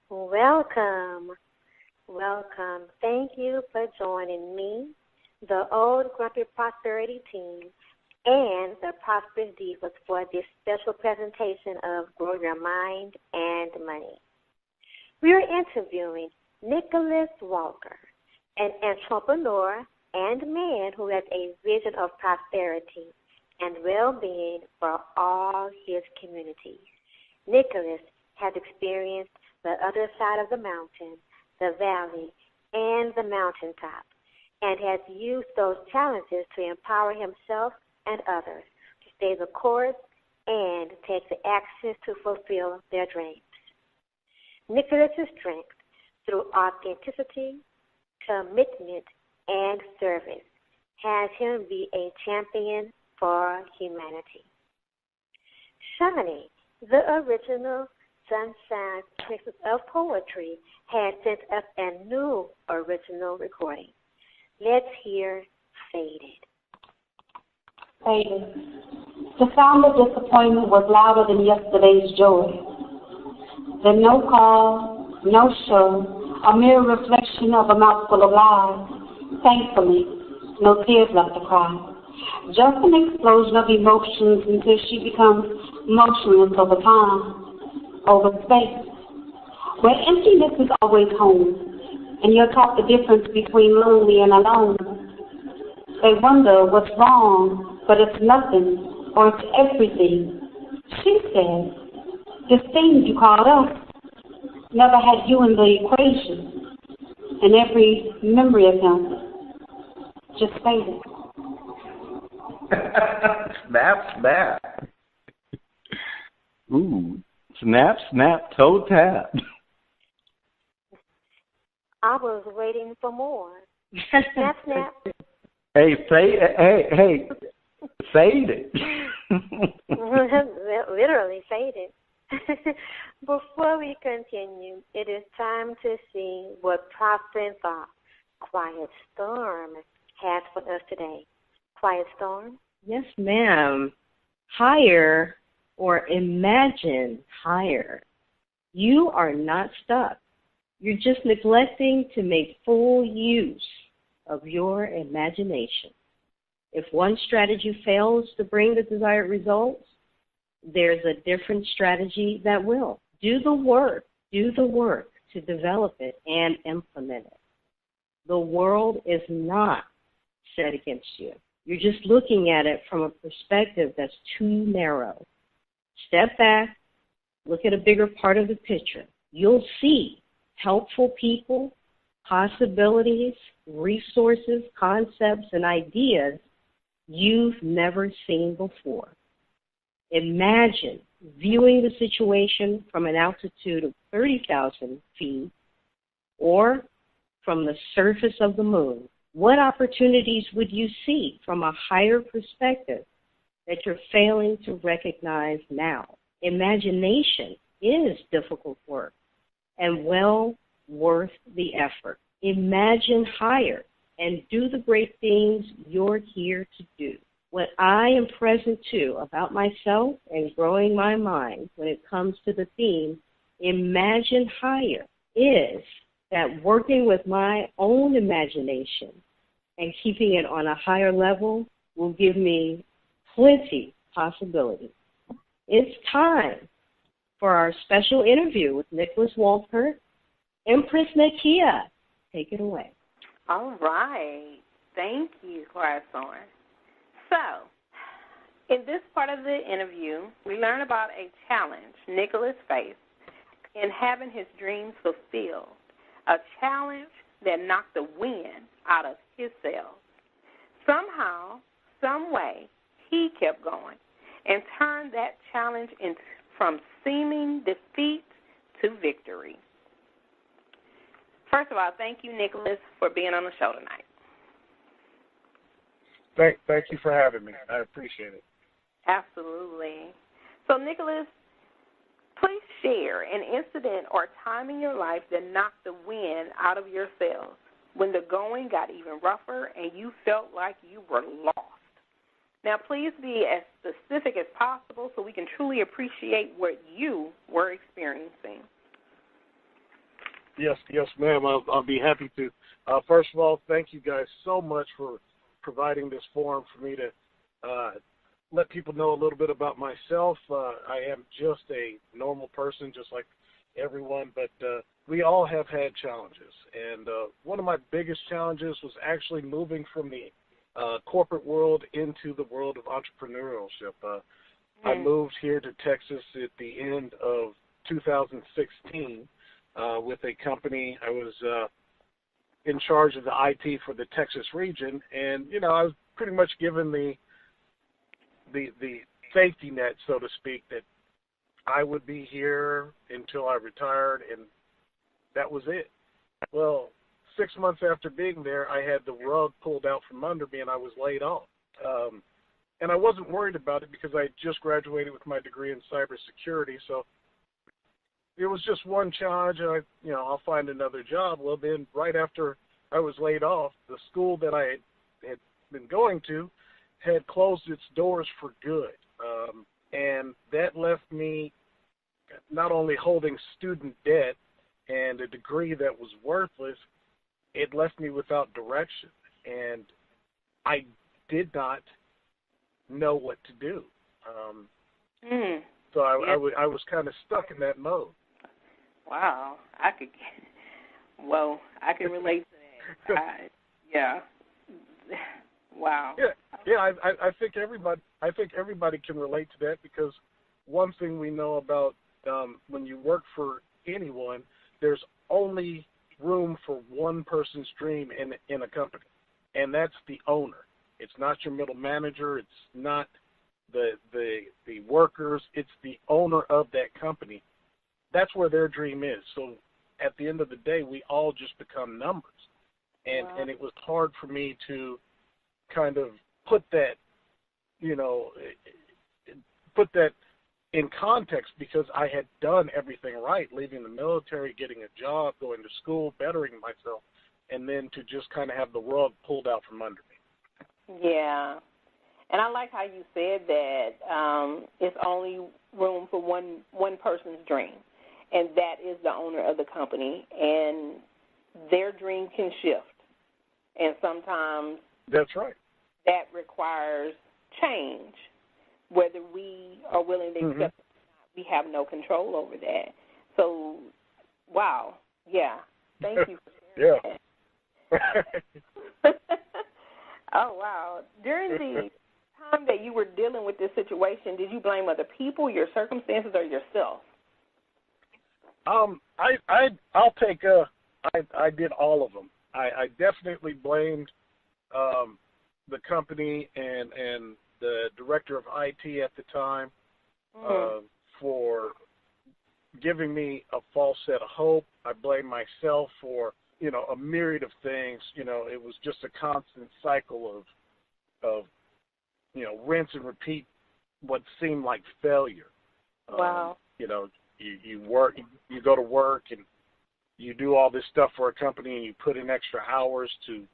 Welcome. Welcome. Thank you for joining me, the Old Grumpy Prosperity Team, and the Prosperous Divas for this special presentation of Grow Your Mind and Money. We are interviewing Nicholous Walker, an entrepreneur and man who has a vision of prosperity and well-being for all his communities. Nicholous has experienced the other side of the mountain, the valley, and the mountaintop, and has used those challenges to empower himself and others to stay the course and take the actions to fulfill their dreams. Nicholous' strength through authenticity, commitment, and service has him be a champion for humanity. Shani, the original Sunshine Princess of Poetry, has sent us a new original recording. Let's hear Faded. Faded. The sound of disappointment was louder than yesterday's joy. The no call, no show, a mere reflection of a mouthful of lies. Thankfully, no tears left to cry. Just an explosion of emotions until she becomes motionless over time. Over space, where emptiness is always home, and you're taught the difference between lonely and alone. They wonder what's wrong, but it's nothing, or it's everything. She said, this thing you called us never had you in the equation, and every memory of him just faded. Snap. Ooh. Snap, snap, toe tap. I was waiting for more. Snap, snap. Hey, faded. Literally faded. Before we continue, it is time to see what Prosper & Thought Quiet Storm has for us today. Quiet Storm? Yes, ma'am. Higher or imagine higher. You are not stuck. You're just neglecting to make full use of your imagination. If one strategy fails to bring the desired results, there's a different strategy that will. Do the work to develop it and implement it. The world is not set against you. You're just looking at it from a perspective that's too narrow. Step back, look at a bigger part of the picture. You'll see helpful people, possibilities, resources, concepts, and ideas you've never seen before. Imagine viewing the situation from an altitude of 30,000 feet or from the surface of the moon. What opportunities would you see from a higher perspective that you're failing to recognize now? Imagination is difficult work and well worth the effort. Imagine higher and do the great things you're here to do. What I am present to about myself and growing my mind when it comes to the theme, imagine higher, is that working with my own imagination and keeping it on a higher level will give me plenty possibilities. It's time for our special interview with Nicholous Walker. Empress Nakia, take it away. All right. Thank you, Corazon. So, in this part of the interview, we learn about a challenge Nicholous faced in having his dreams fulfilled, a challenge that knocked the wind out of his sails. Somehow, some way, he kept going and turned that challenge from seeming defeat to victory. First of all, thank you, Nicholous, for being on the show tonight. Thank you for having me. I appreciate it. Absolutely. So, Nicholous, please share an incident or time in your life that knocked the wind out of your sails when the going got even rougher and you felt like you were lost. Now, please be as specific as possible so we can truly appreciate what you were experiencing. Yes, ma'am. I'll be happy to. First of all, thank you guys so much for providing this forum for me to let people know a little bit about myself. I am just a normal person, just like everyone, but we all have had challenges. And one of my biggest challenges was actually moving from the corporate world into the world of entrepreneurship. I moved here to Texas at the end of 2016 with a company. I was in charge of the IT for the Texas region, and I was pretty much given the safety net, so to speak, that I would be here until I retired, and that was it. Well, 6 months after being there, I had the rug pulled out from under me, and I was laid off. And I wasn't worried about it because I had just graduated with my degree in cybersecurity, so it was just one challenge, and I'll find another job. Well, then right after I was laid off, the school that I had been going to had closed its doors for good. And that left me not only holding student debt and a degree that was worthless, it left me without direction. And I did not know what to do. So I was kind of stuck in that mode. Wow. I can relate to that. Yeah. Wow. Yeah. I think everybody can relate to that, because one thing we know about when you work for anyone, there's only room for one person's dream in a company, and that's the owner. It's not your middle manager. It's not the workers. It's the owner of that company. That's where their dream is. So at the end of the day, we all just become numbers, and it was hard for me to kind of put that in context, because I had done everything right, leaving the military, getting a job, going to school, bettering myself, and then to just kind of have the rug pulled out from under me. Yeah. And I like how you said that it's only room for one person's dream, and that is the owner of the company, and their dream can shift. And sometimes that's right. That requires change. Whether we are willing to accept it or not, we have no control over that. So, wow. Yeah. Thank you for sharing that. Oh, wow. During the time that you were dealing with this situation, did you blame other people, your circumstances, or yourself? I'll take I did all of them. I definitely blamed the company and the director of IT at the time for giving me a false set of hope. I blame myself for, a myriad of things. It was just a constant cycle of rinse and repeat what seemed like failure. Wow. You work, you go to work, and you do all this stuff for a company, and you put in extra hours to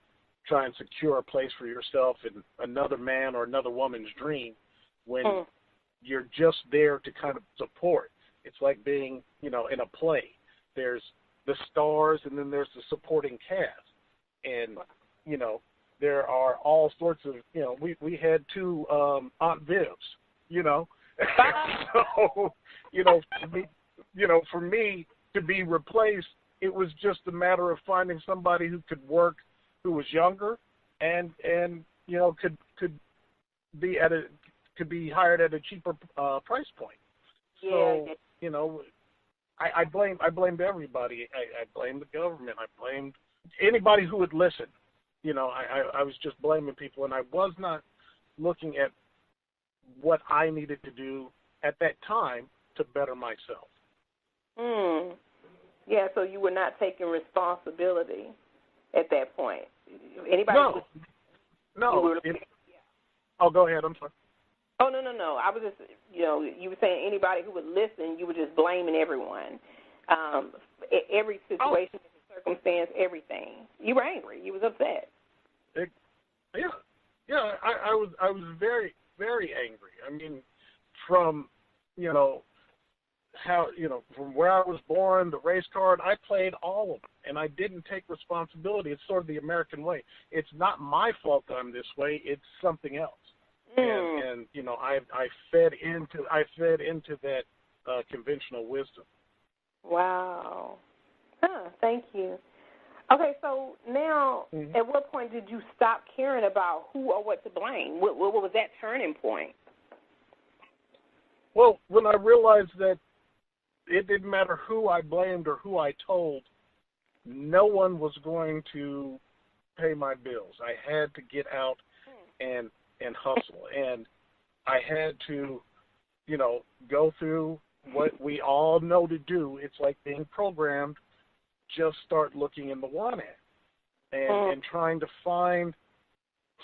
try and secure a place for yourself in another man or another woman's dream, when you're just there to kind of support. It's like being, in a play. There's the stars, and then there's the supporting cast. And, there are all sorts of, we had two Aunt Vivs, So, for me to be replaced, it was just a matter of finding somebody who could work, who was younger, and could be hired at a cheaper price point. So I blamed everybody. I blamed the government. I blamed anybody who would listen. I was just blaming people, and I was not looking at what I needed to do at that time to better myself. Yeah, so you were not taking responsibility at that point. Anybody? No. Oh, go ahead. I'm sorry. Oh, no. I was just, you were saying anybody who would listen, you were just blaming everyone. Every situation, circumstance, everything. You were angry. You was upset. I was very, very angry. I mean, from, how, from where I was born, the race card, I played all of them, and I didn't take responsibility. It's sort of the American way. It's not my fault that I'm this way. It's something else. And I fed into that conventional wisdom. Wow. Thank you. Okay, so now, at what point did you stop caring about who or what to blame? What was that turning point? Well, when I realized that it didn't matter who I blamed or who I told, no one was going to pay my bills. I had to get out and hustle, and I had to, go through what we all know to do. It's like being programmed. Just start looking in the one and trying to find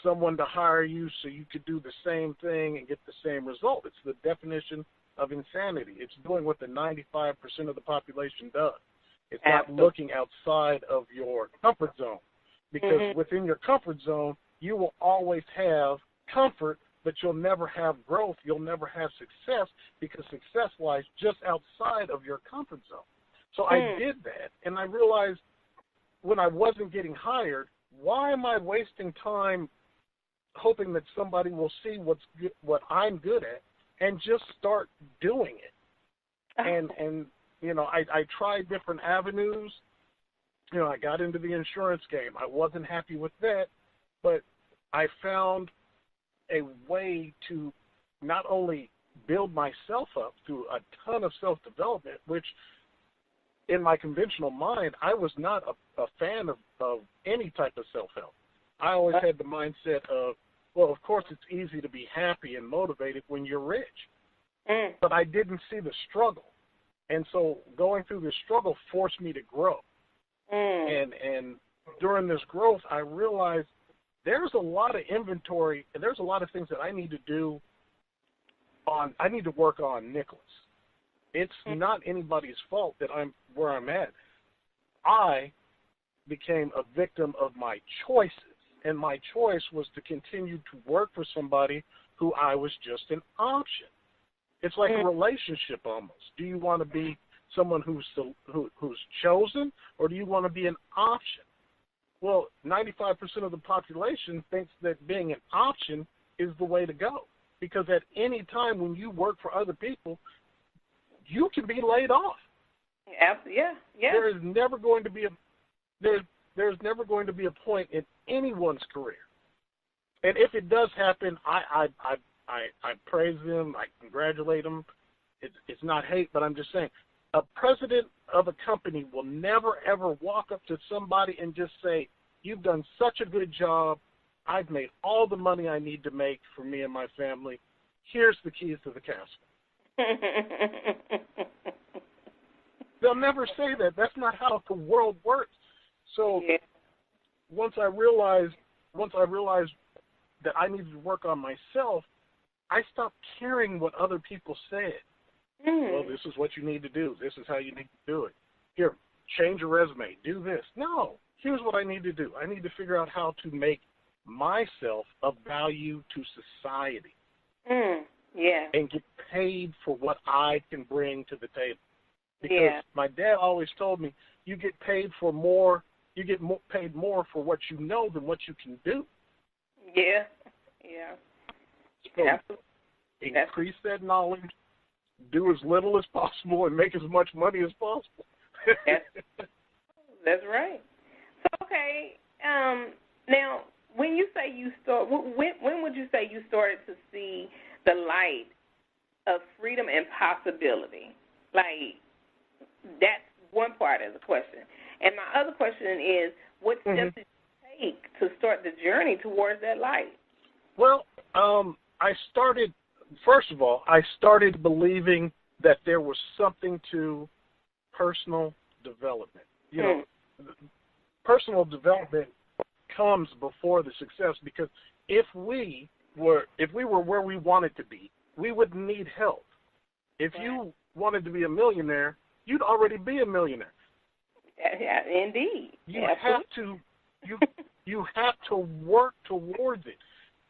someone to hire you so you could do the same thing and get the same result. It's the definition of insanity. It's doing what the 95% of the population does. It's not looking outside of your comfort zone, because within your comfort zone, you will always have comfort, but you'll never have growth. You'll never have success, because success lies just outside of your comfort zone. So I did that, and I realized when I wasn't getting hired, why am I wasting time hoping that somebody will see what I'm good at and just start doing it? And I tried different avenues. I got into the insurance game. I wasn't happy with that, but I found a way to not only build myself up through a ton of self-development, which in my conventional mind, I was not a fan of any type of self-help. I always had the mindset of, well, of course it's easy to be happy and motivated when you're rich. But I didn't see the struggle. And so going through this struggle forced me to grow. And during this growth, I realized there's a lot of inventory and there's a lot of things that I need to do I need to work on Nicholous. It's not anybody's fault that I'm where I'm at. I became a victim of my choices, and my choice was to continue to work for somebody who I was just an option. It's like a relationship almost. Do you want to be someone who's chosen, or do you want to be an option? Well, 95% of the population thinks that being an option is the way to go, because at any time when you work for other people, you can be laid off. Yeah. There is never going to be there's never going to be a point in anyone's career, and if it does happen, I praise them, I congratulate them. It's not hate, but I'm just saying, a president of a company will never ever walk up to somebody and just say, "You've done such a good job. I've made all the money I need to make for me and my family. Here's the keys to the castle." They'll never say that. That's not how the world works. So once I realized that I needed to work on myself, I stopped caring what other people said. Well, this is what you need to do. This is how you need to do it. Here, change your resume. Do this. No, here's what I need to do. I need to figure out how to make myself of value to society. And get paid for what I can bring to the table. Because my dad always told me, you get paid for more, you get paid more for what you know than what you can do. So increase that knowledge, do as little as possible, and make as much money as possible. That's right. So, okay, now, when you say you start, when would you say you started to see the light of freedom and possibility? Like, that's one part of the question. And my other question is, what steps did you take to start the journey towards that light? Well, first of all, I started believing that there was something to personal development. Personal development comes before the success, because if we were where we wanted to be, we wouldn't need help. If you wanted to be a millionaire, you'd already be a millionaire. Yeah, indeed. You have to work towards it.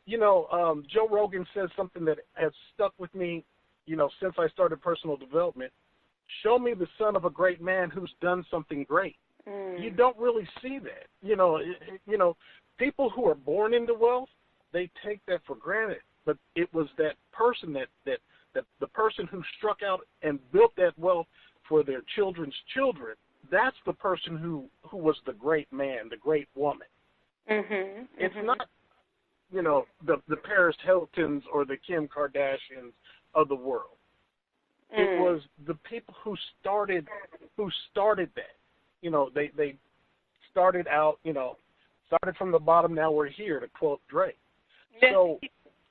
Joe Rogan says something that has stuck with me, since I started personal development. show me the son of a great man who's done something great. You don't really see that. You know, people who are born into wealth, they take that for granted. But it was that person that the person who struck out and built that wealth for their children's children. That's the person who was the great man, the great woman. Mm-hmm. It's not, you know, the Paris Hiltons or the Kim Kardashians of the world. It was the people who started that. You know, they started out, you know, started from the bottom, now we're here, to quote Drake. So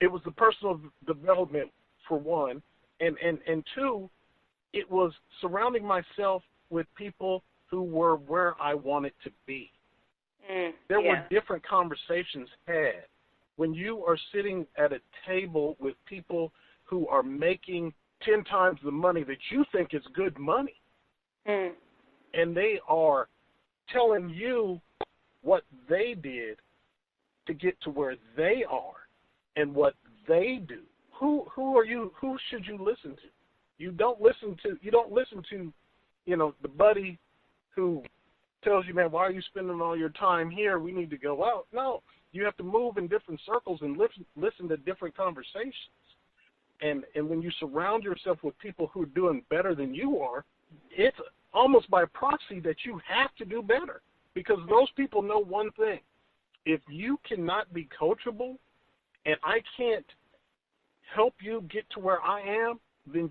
it was the personal development, for one, and two, it was surrounding myself with people who were where I wanted to be. There were different conversations had. When you are sitting at a table with people who are making 10 times the money that you think is good money, and they are telling you what they did to get to where they are and what they do, who are you? Who should you listen to? You don't listen to, you know, the buddy who tells you, man, why are you spending all your time here? We need to go out. No, you have to move in different circles and listen to different conversations. And when you surround yourself with people who are doing better than you are, it's almost by proxy that you have to do better, because those people know one thing. If you cannot be coachable and I can't help you get to where I am, then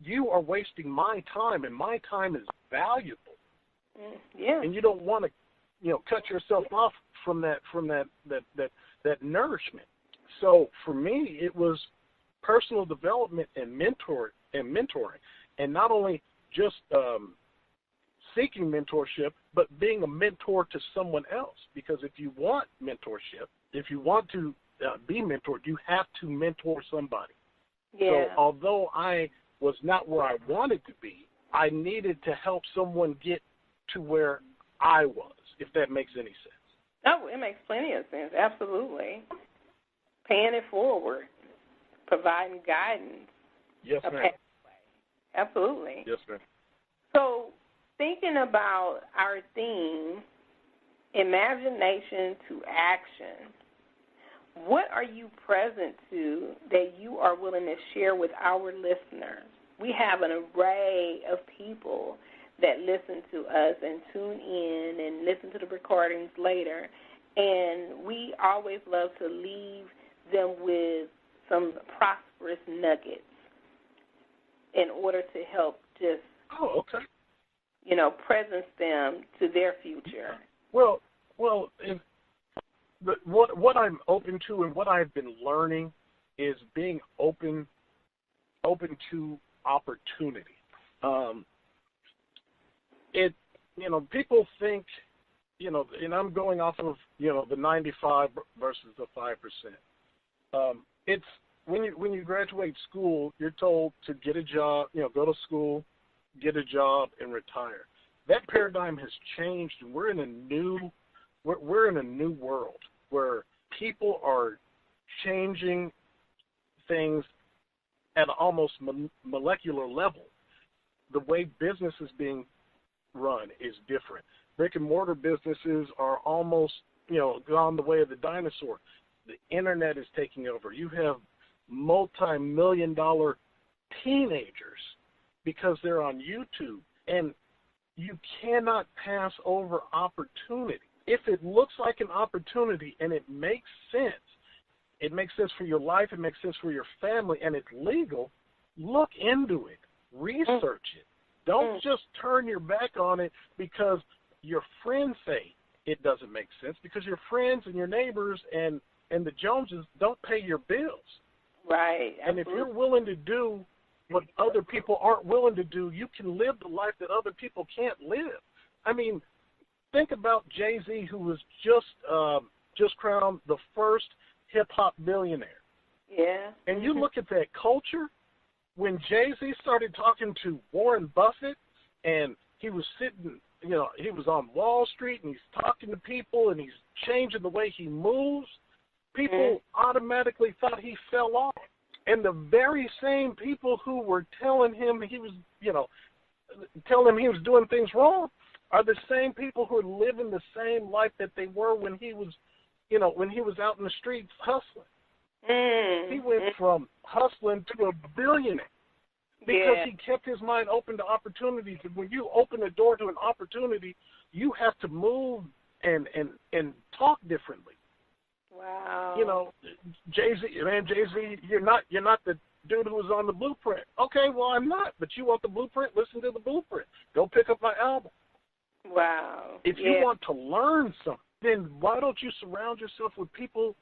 you are wasting my time, and my time is valuable. Yeah. And you don't want to, you know, cut yourself off from that nourishment. So for me, it was personal development and mentoring, and not only just seeking mentorship, but being a mentor to someone else. Because if you want mentorship, if you want to be mentored, you have to mentor somebody. Yeah. So although I was not where I wanted to be, I needed to help someone get to where I was, if that makes any sense. Oh, it makes plenty of sense. Absolutely. Paying it forward, providing guidance. Yes, ma'am. Pathway. Absolutely. Yes, ma'am. So, thinking about our theme, imagination to action, what are you present to that you are willing to share with our listeners? We have an array of people that listen to us and tune in and listen to the recordings later, and we always love to leave them with some prosperous nuggets in order to help just, you know, presence them to their future. Well, what I'm open to and what I've been learning is being open to opportunity. People think, you know, and I'm going off of, you know, the 95 versus the 5%. It's when you graduate school, you're told to get a job, you know, go to school, get a job, and retire. That paradigm has changed, and we're in a new world where people are changing things at an almost molecular level. The way business is being run is different. Brick and mortar businesses are almost, you know, gone the way of the dinosaur. The internet is taking over. You have multi-million-dollar teenagers because they're on YouTube, and you cannot pass over opportunity. If it looks like an opportunity and it makes sense for your life, it makes sense for your family, and it's legal, look into it. Research it. Don't just turn your back on it because your friends say it doesn't make sense, because your friends and your neighbors and the Joneses don't pay your bills. Right. And if you're willing to do what other people aren't willing to do, you can live the life that other people can't live. I mean, think about Jay-Z, who was just crowned the first hip-hop billionaire. Yeah. And you look at that culture, when Jay-Z started talking to Warren Buffett, and he was sitting, you know, he was on Wall Street, and he's talking to people, and he's changing the way he moves, people automatically thought he fell off. And the very same people who were telling him he was, you know, tell him he was doing things wrong are the same people who are living the same life that they were when he was, when he was out in the streets hustling. He went from hustling to a billionaire because he kept his mind open to opportunities. And when you open the door to an opportunity, you have to move and talk differently. Wow. Jay-Z, you're not the dude who was on the blueprint. Okay, well, I'm not, but you want the blueprint? Listen to the blueprint. Go pick up my album. Wow. If you want to learn something, then why don't you surround yourself with people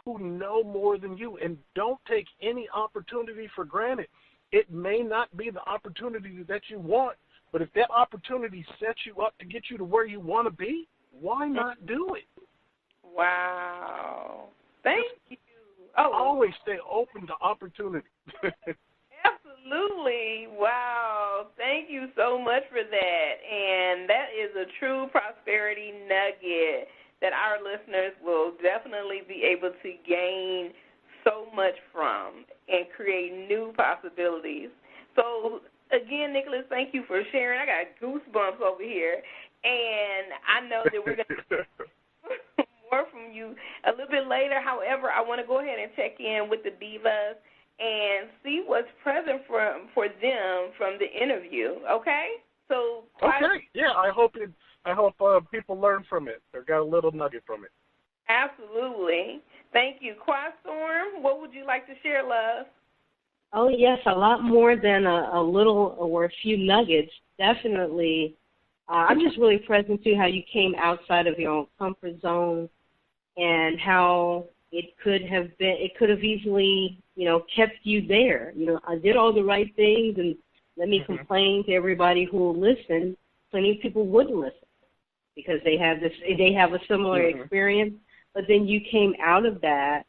who know more than you, and don't take any opportunity for granted. It may not be the opportunity that you want, but if that opportunity sets you up to get you to where you want to be, why not do it? Wow. Thank you. Always stay open to opportunity. Absolutely. Wow. Thank you so much for that. And that is a true prosperity nugget that our listeners will definitely be able to gain so much from and create new possibilities. So, again, Nicholous, thank you for sharing. I got goosebumps over here. And I know that we're going to more from you a little bit later. However, I want to go ahead and check in with the divas and see what's present for them from the interview. Okay? So okay, yeah. I hope people learn from it or got a little nugget from it. Absolutely. Thank you, Quiet Storm. What would you like to share, love? Oh yes, a lot more than a little or a few nuggets. Definitely. I'm just really present to how you came outside of your own comfort zone and how it could have easily, kept you there. I did all the right things, and let me complain to everybody who will listen. Plenty of people wouldn't listen because they have a similar experience. But then you came out of that,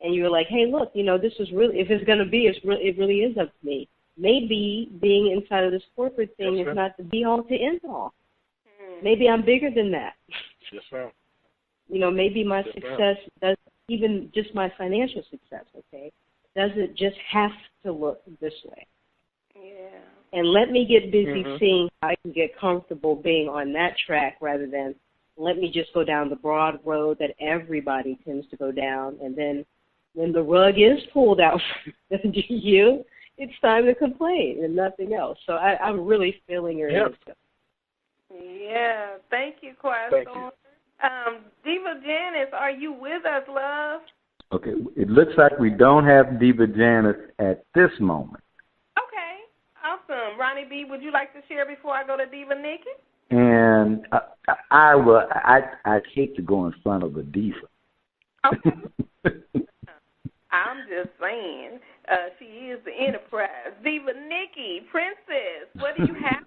and you were like, hey, look, this is really, if it's going to be, it really is up to me. Maybe being inside of this corporate thing is not the be-all to end-all. Maybe I'm bigger than that. Yes, ma'am. Maybe my success does, even just my financial success, okay, doesn't just have to look this way. Yeah. And let me get busy seeing how I can get comfortable being on that track rather than let me just go down the broad road that everybody tends to go down. And then when the rug is pulled out from you, it's time to complain and nothing else. So I'm really feeling your answer. Yeah. Thank you, Quiet Storm. Diva Janice, are you with us, love? Okay. It looks like we don't have Diva Janice at this moment. Okay. Awesome. Ronnie B., would you like to share before I go to Diva Nikki? And I'd hate to go in front of a diva. Okay. I'm just saying. She is the enterprise. Diva Nikki, Princess, what do you have?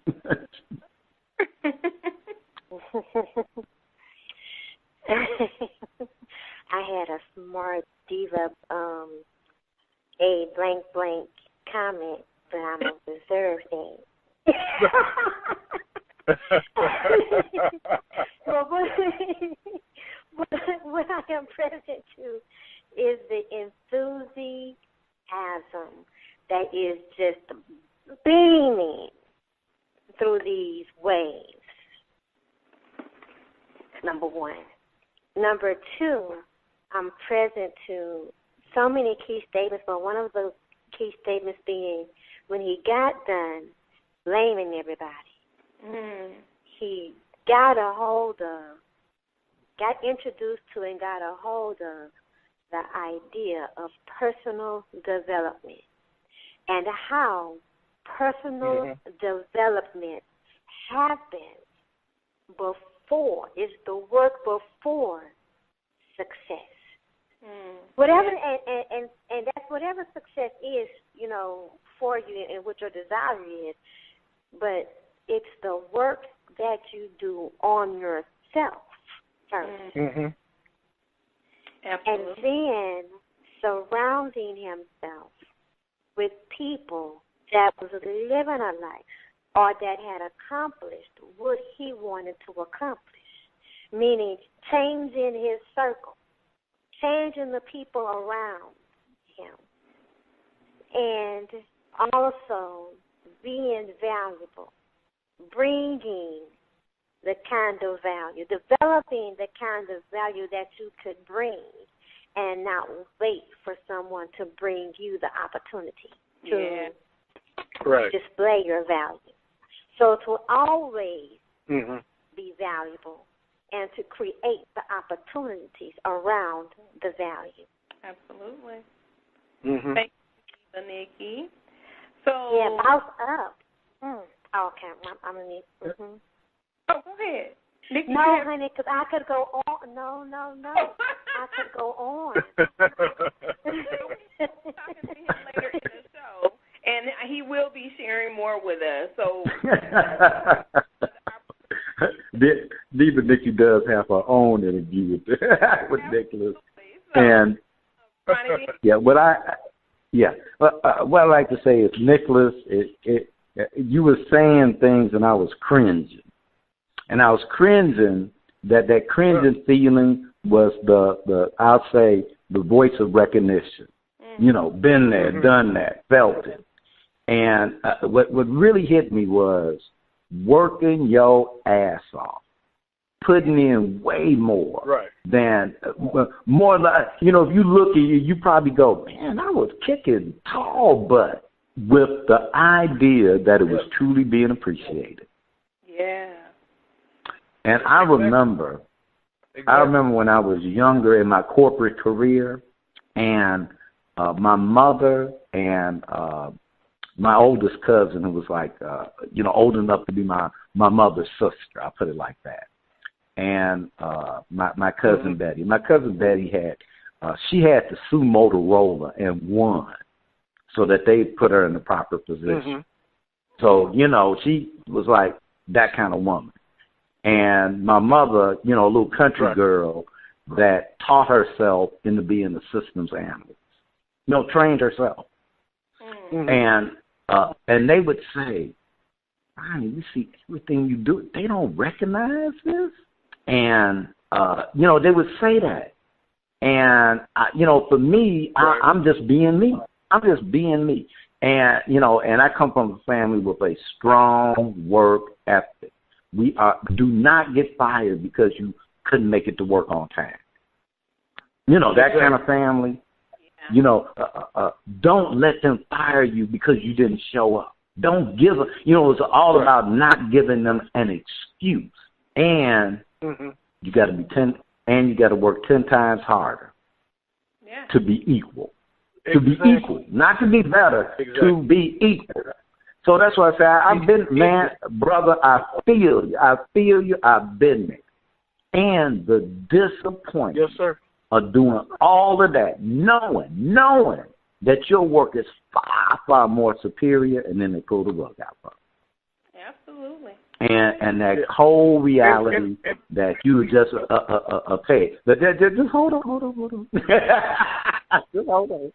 I had a smart diva, a blank comment, but I'm going to reserve that. But what I am present to is the enthusiasm that is just beaming through these waves. Number one. Number two, I'm present to so many key statements, but one of those key statements being when he got done blaming everybody, he got introduced to and got a hold of the idea of personal development and how personal development happens before, it's the work before success. Whatever and that's whatever success is, for you and what your desire is, but it's the work that you do on yourself first. And then surrounding himself with people that was living a life or that had accomplished what he wanted to accomplish, meaning changing his circle, changing the people around him, and also being valuable bringing the kind of value, developing the kind of value that you could bring, and not wait for someone to bring you the opportunity to display your value. So to always be valuable and to create the opportunities around the value. Absolutely. Mm-hmm. Thank you, Nikki. So bounce up. Okay, I'm gonna need. Mm-hmm. Oh, go ahead. Nikki, no, honey, because I could go on. No. I could go on. Talking to him later in the show, and he will be sharing more with us. So. Diva Nikki does have her own interview with Nicholous, and what I like to say is, Nicholous, you were saying things and I was cringing. And I was cringing that cringing feeling was I'll say, the voice of recognition. You know, been there, done that, felt it. And what really hit me was working your ass off, putting in way more than, more like, you know, if you look at you probably go, man, I was kicking tall butt, with the idea that it was truly being appreciated. Yeah. And I remember when I was younger in my corporate career, and my mother and my oldest cousin, who was like, old enough to be my mother's sister, I'll put it like that, and my cousin Betty. My cousin Betty had to sue Motorola and won, so that they put her in the proper position. So, she was like that kind of woman. And my mother, a little country girl that taught herself into being a systems analyst, trained herself. And they would say, Ronnie, we see everything you do. They don't recognize this? And, they would say that. And, for me, I'm just being me. I'm just being me. And, and I come from a family with a strong work ethic. Do not get fired because you couldn't make it to work on time. That kind of family. Don't let them fire you because you didn't show up. Don't give a, it's all about not giving them an excuse. And you got to work 10 times harder to be equal. To be equal, not to be better, to be equal. So that's why I say, I've been, man, brother, I feel you, I've been there. And the disappointment of doing all of that, knowing that your work is far, far more superior, and then they pull the rug out from you. Absolutely. And that whole reality that you just pay. But just hold on. Just hold on.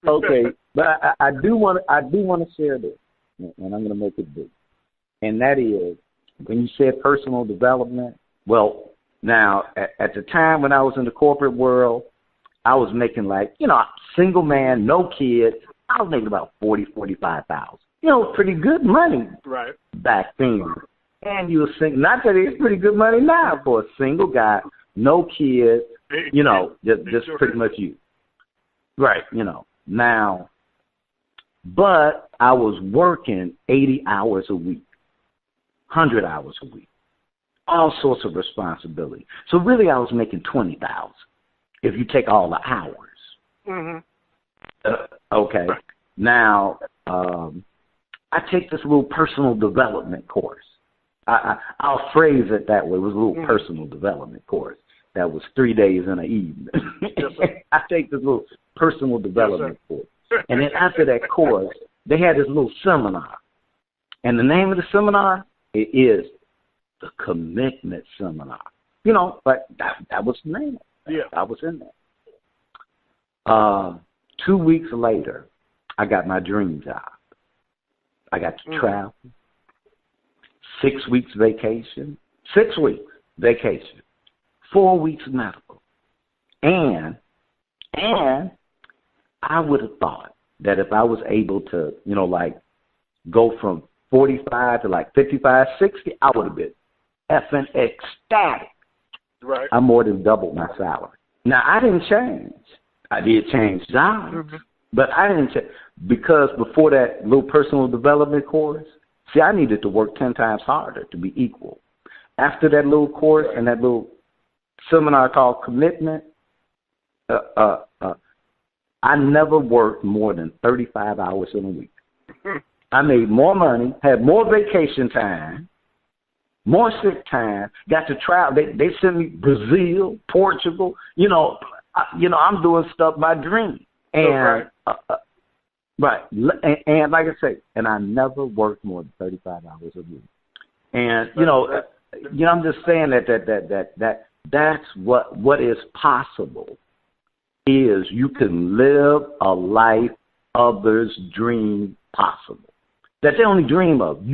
Okay, but I do want to share this, and I'm going to make it big. And that is, when you said personal development, well, now, at the time when I was in the corporate world, I was making single man, no kids. I was making about $45,000. Pretty good money back then. And you were thinking, not that it's pretty good money now for a single guy, no kids, just pretty much you. Right, Now, but I was working 80 hours a week, 100 hours a week, all sorts of responsibility. So really, I was making $20,000 if you take all the hours. Okay. Now, I take this little personal development course. I'll phrase it that way. It was a little personal development course that was 3 days in an evening. I take this little personal development course. And then after that course, they had this little seminar. And the name of the seminar is the Commitment Seminar. But that was the name of it. Yeah. I was in there. 2 weeks later, I got my dream job. I got to travel. 6 weeks vacation. 6 weeks vacation. 4 weeks medical. And I would have thought that if I was able to, go from 45 to like 55, 60, I would have been effing ecstatic. Right. I more than doubled my salary. Now, I didn't change. I did change jobs, but I didn't change. Because before that little personal development course, see, I needed to work 10 times harder to be equal. After that little course and that little seminar called Commitment, I never worked more than 35 hours in a week. I made more money, had more vacation time, more sick time, got to travel. They sent me Brazil, Portugal. I'm doing stuff by dream. And and like I say, and I never worked more than 35 hours a week. And I'm just saying that's what is possible. Is you can live a life others dream possible. That they only dream of.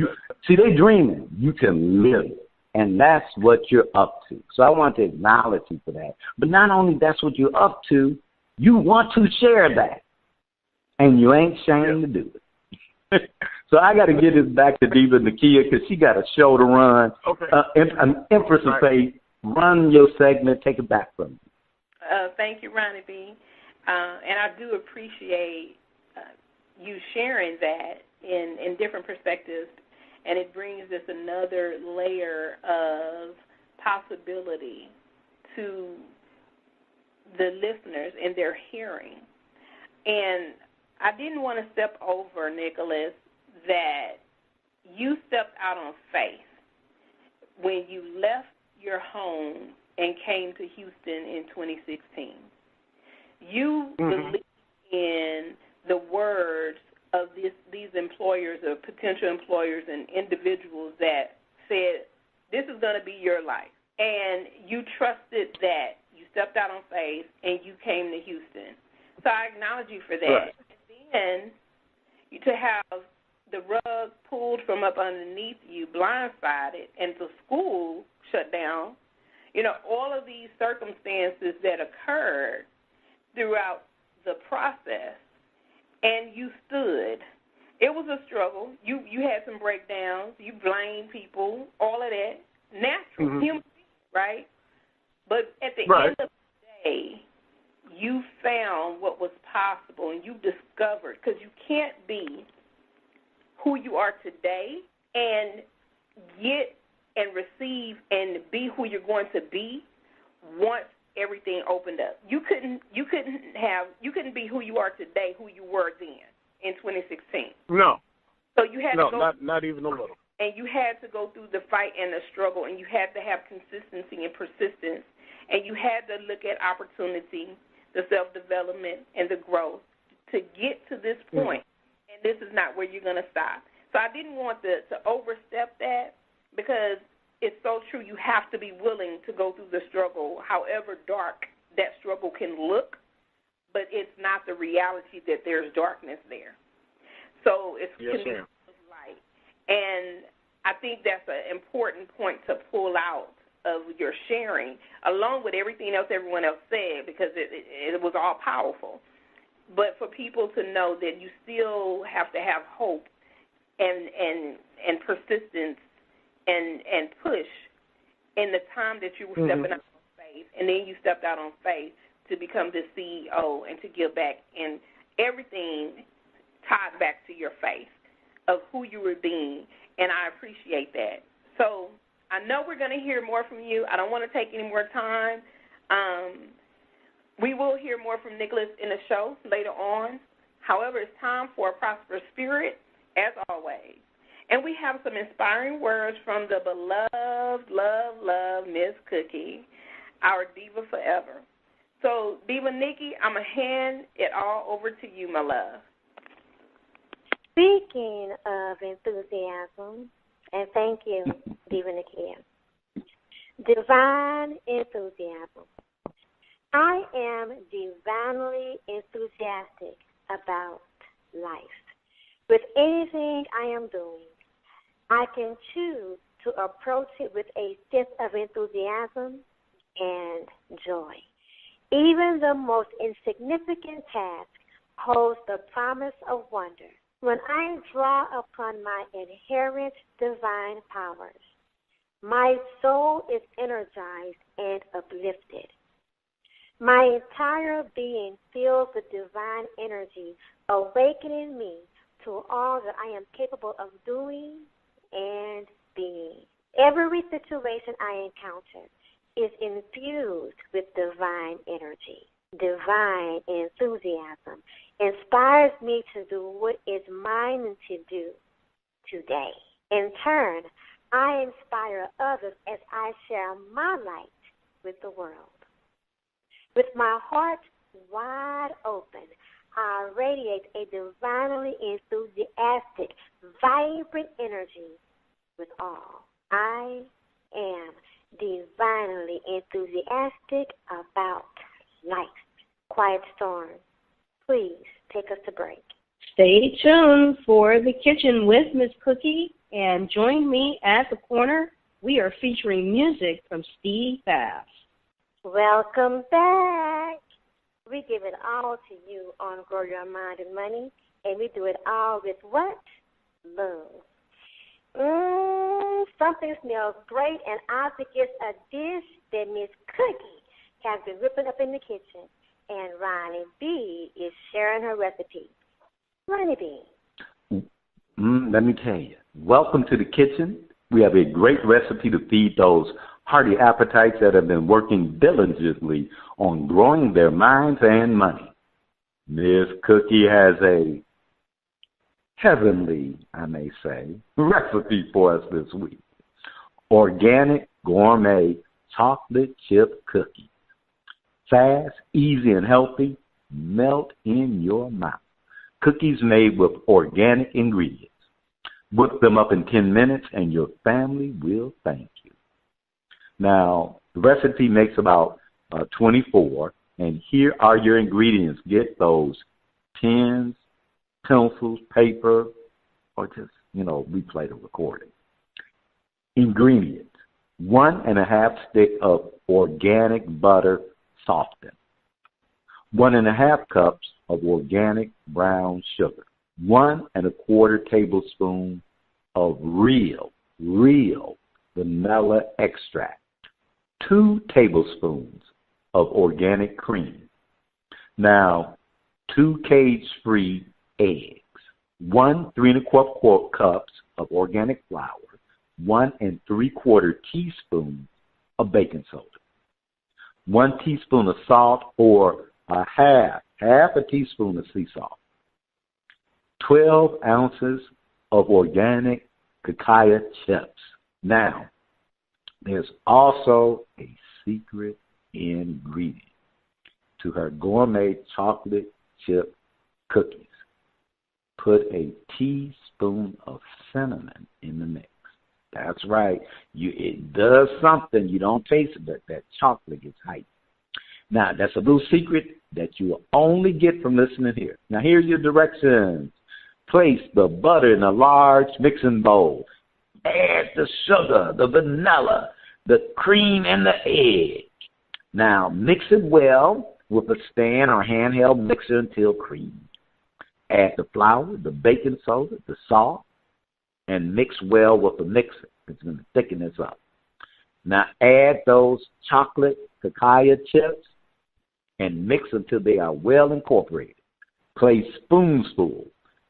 They dreaming. You can live it. And that's what you're up to. So I want to acknowledge you for that. But not only that's what you're up to, you want to share that. And you ain't ashamed to do it. So I got to get this back to Diva Nakia because she got a show to run. Okay. An Empress of Faith, run your segment. Take it back from me. Thank you, Ronnie B. And I do appreciate you sharing that in different perspectives, and it brings us another layer of possibility to the listeners in their hearing. And I didn't want to step over, Nicholous, that you stepped out on faith when you left your home and came to Houston in 2016. You believe in the words of these employers or potential employers and individuals that said, this is going to be your life. And you trusted that. You stepped out on faith and you came to Houston. So I acknowledge you for that. Right. And then to have the rug pulled from up underneath you, blindsided, and the school shut down, all of these circumstances that occurred throughout the process, and you stood. It was a struggle. You had some breakdowns. You blamed people, all of that. Natural, human being, right? But at the end of the day, you found what was possible, and you discovered, because you can't be who you are today and get and receive and be who you're going to be once everything opened up. You couldn't be who you are today, who you were then in 2016. No. So you had to go, not even a little. And you had to go through the fight and the struggle, and you had to have consistency and persistence, and you had to look at opportunity, the self-development, and the growth to get to this point. And this is not where you're going to stop. So I didn't want to overstep that, because it's so true. You have to be willing to go through the struggle, however dark that struggle can look, but it's not the reality that there's darkness there. So it's can be light. And I think that's an important point to pull out of your sharing, along with everything else everyone else said, because it was all powerful. But for people to know that you still have to have hope and persistence and push in the time that you were stepping out on faith, and then you stepped out on faith to become the CEO and to give back, and everything tied back to your faith of who you were being, and I appreciate that. So I know we're going to hear more from you. I don't want to take any more time. We will hear more from Nicholous in the show later on. However, it's time for a prosperous spirit, as always. And we have some inspiring words from the beloved, love, Miss Cookie, our diva forever. So, Diva Nikki, I'm going to hand it all over to you, my love. Speaking of enthusiasm, and thank you, Diva Nikki, divine enthusiasm. I am divinely enthusiastic about life. With anything I am doing, I can choose to approach it with a sense of enthusiasm and joy. Even the most insignificant task holds the promise of wonder when I draw upon my inherent divine powers, my soul is energized and uplifted. My entire being feels the divine energy awakening me to all that I am capable of doing and being. Every situation I encounter is infused with divine energy. Divine enthusiasm inspires me to do what is mine to do today. In turn, I inspire others as I share my light with the world. With my heart wide open, I radiate a divinely enthusiastic, vibrant energy with all. I am divinely enthusiastic about life. Quiet Storm, please take us to break. Stay tuned for The Kitchen with Miss Cookie, and join me at the corner. We are featuring music from Steve Bass. Welcome back. We give it all to you on Grow Your Mind and Money, and we do it all with what? Love. Something smells great, and I think it's a dish that Miss Cookie has been whipping up in the kitchen, and Ronnie B is sharing her recipe. Ronnie B. Let me tell you, welcome to the kitchen. We have a great recipe to feed those hearty appetites that have been working diligently on growing their minds and money. Miss Cookie has a heavenly, I may say, recipe for us this week. Organic gourmet chocolate chip cookies. Fast, easy, and healthy, melt in your mouth. Cookies made with organic ingredients. Whip them up in 10 minutes and your family will thank you. Now, the recipe makes about 24, and here are your ingredients. Get those pens, pencils, paper, or just, replay the recording. Ingredients: 1.5 sticks of organic butter softened, 1.5 cups of organic brown sugar, 1.25 tablespoons of real vanilla extract, 2 tablespoons of organic cream. Now, 2 cage-free eggs, 1 3¼ cups of organic flour, 1 3/4 teaspoons of baking soda, 1 teaspoon of salt, or half a teaspoon of sea salt, 12 ounces of organic cacao chips. Now, there's also a secret ingredient to her gourmet chocolate chip cookies. Put a teaspoon of cinnamon in the mix. That's right. It does something. You don't taste it, but that chocolate gets hyped. Now, that's a little secret that you will only get from listening here. Now, here's your directions. Place the butter in a large mixing bowl. Add the sugar, the vanilla, the cream, and the egg. Now, mix it well with a stand or handheld mixer until creamy. Add the flour, the baking soda, the salt, and mix well with the mixer. It's going to thicken this up. Now, add those chocolate cacao chips and mix until they are well incorporated. Place spoonfuls.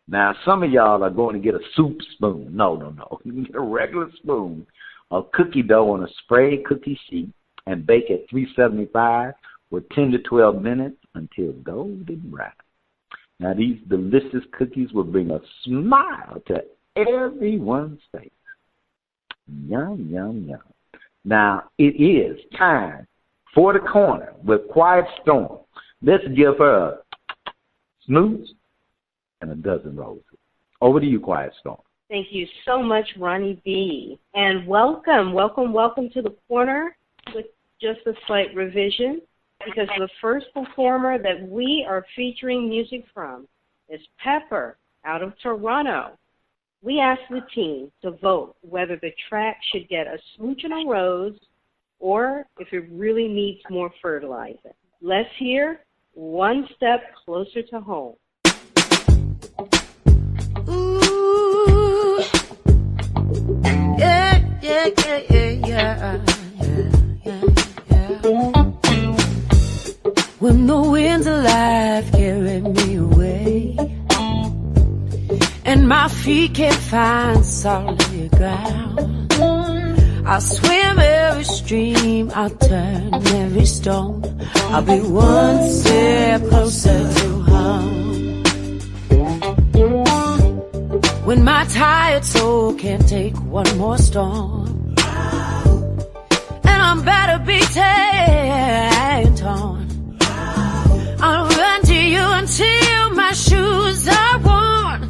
Now, some of y'all are going to get a soup spoon. No. You can get a regular spoon of cookie dough on a sprayed cookie sheet and bake at 375 for 10 to 12 minutes until golden brown. Now, these delicious cookies will bring a smile to everyone's face. Yum, yum, yum. Now, it is time for the corner with Quiet Storm. Let's give her a snooze and a dozen roses. Over to you, Quiet Storm. Thank you so much, Ronnie B. And welcome to the corner with just a slight revision, because the first performer that we are featuring music from is Pepper out of Toronto. We asked the team to vote whether the track should get a smooch and a rose or if it really needs more fertilizer. Let's hear One Step Closer to Home. Yeah, yeah, yeah, yeah, yeah, yeah. When the winds of life carry me away, and my feet can't find solid ground, I'll swim every stream, I'll turn every stone. I'll be one step closer to home. When my tired soul can't take one more storm, and I'm better beaten and torn, I'll run to you until my shoes are worn.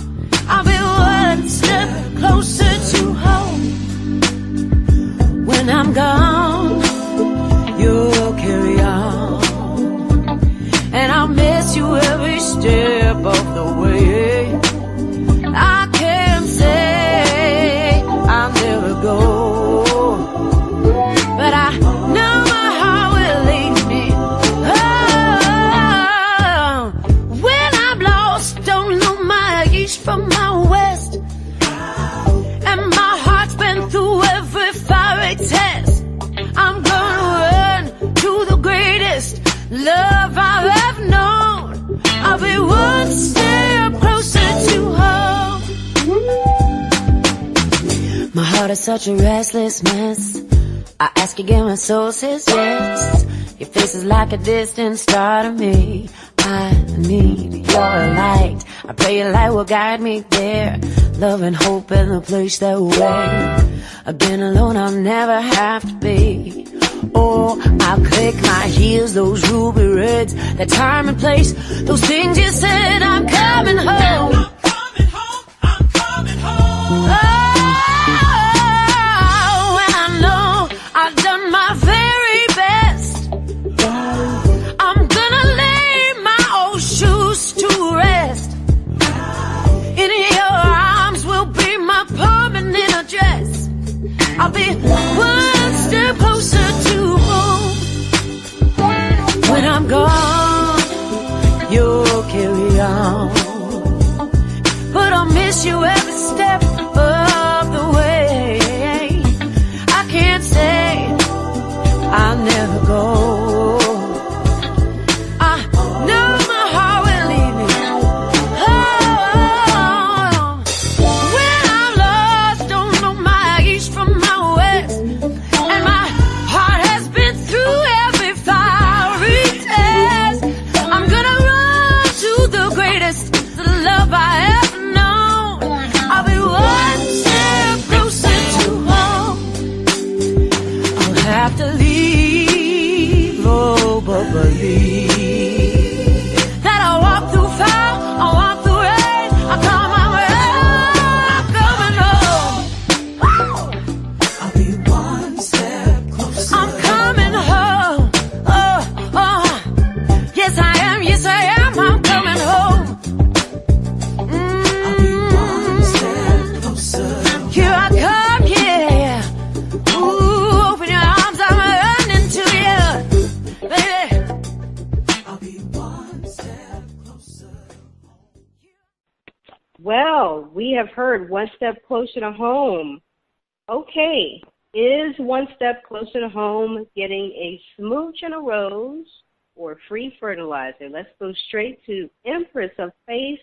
I'll be one step closer to home. When I'm gone, you'll carry on, and I'll miss you every step of the way. I can't say I'll never go, but I know my heart will lead me. Oh, when I'm lost, don't know my east from my west, and my heart's been through every fiery test. I'm gonna run to the greatest love I've ever known. I'll be one step closer to home. My heart is such a restless mess. I ask again, my soul says yes. Your face is like a distant star to me. I need your light. I pray your light will guide me there. Love and hope in the place that where I've been alone, I'll never have to be. Oh, I'll click my heels, those ruby reds, that time and place, those things you said. I'm coming home. I'm coming home. I'm coming home. Oh, and I know I've done my very best. I'm gonna lay my old shoes to rest. In your arms will be my permanent address. I'll be one step closer to home. When I'm gone, you'll carry on, but I'll miss you every step of the way. I can't say I'll never go. I know my heart will lead me. Oh, when I'm lost, don't know my east from my west, and my heart has been through every fiery test. I'm gonna run to the greatest love I ever known. I'll be one step closer to home. I'll have to leave, oh, but believe that I'll walk through fire, I'll walk through rain, I'll come my way. I'm coming home. I'll be one step closer. I'm coming home. Oh, oh, yes I am, yes I am. I'm coming home. I'll be one step closer. Here I come, yeah. Ooh, open your arms, I'm running to you, baby. I'll be one step closer. Well, we have heard One Step Closer to Home. Okay, is One Step Closer to Home getting a smooch and a rose or free fertilizer? Let's go straight to Empress of Faith,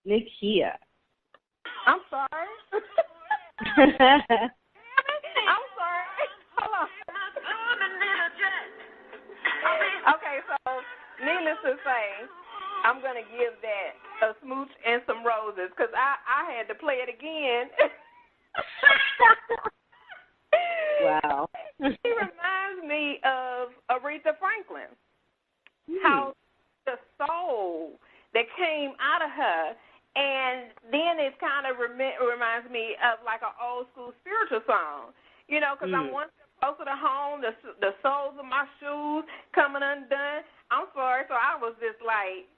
Nikia. I'm sorry. I'm sorry. Hold on. Okay, so needless to say, I'm going to give that a smooch and some roses because I had to play it again. Wow. She reminds me of Aretha Franklin. How the soul that came out of her, and then it kind of reminds me of like an old school spiritual song, you know, because I'm one step closer to home, the soles of my shoes coming undone. I'm sorry, so I was just like,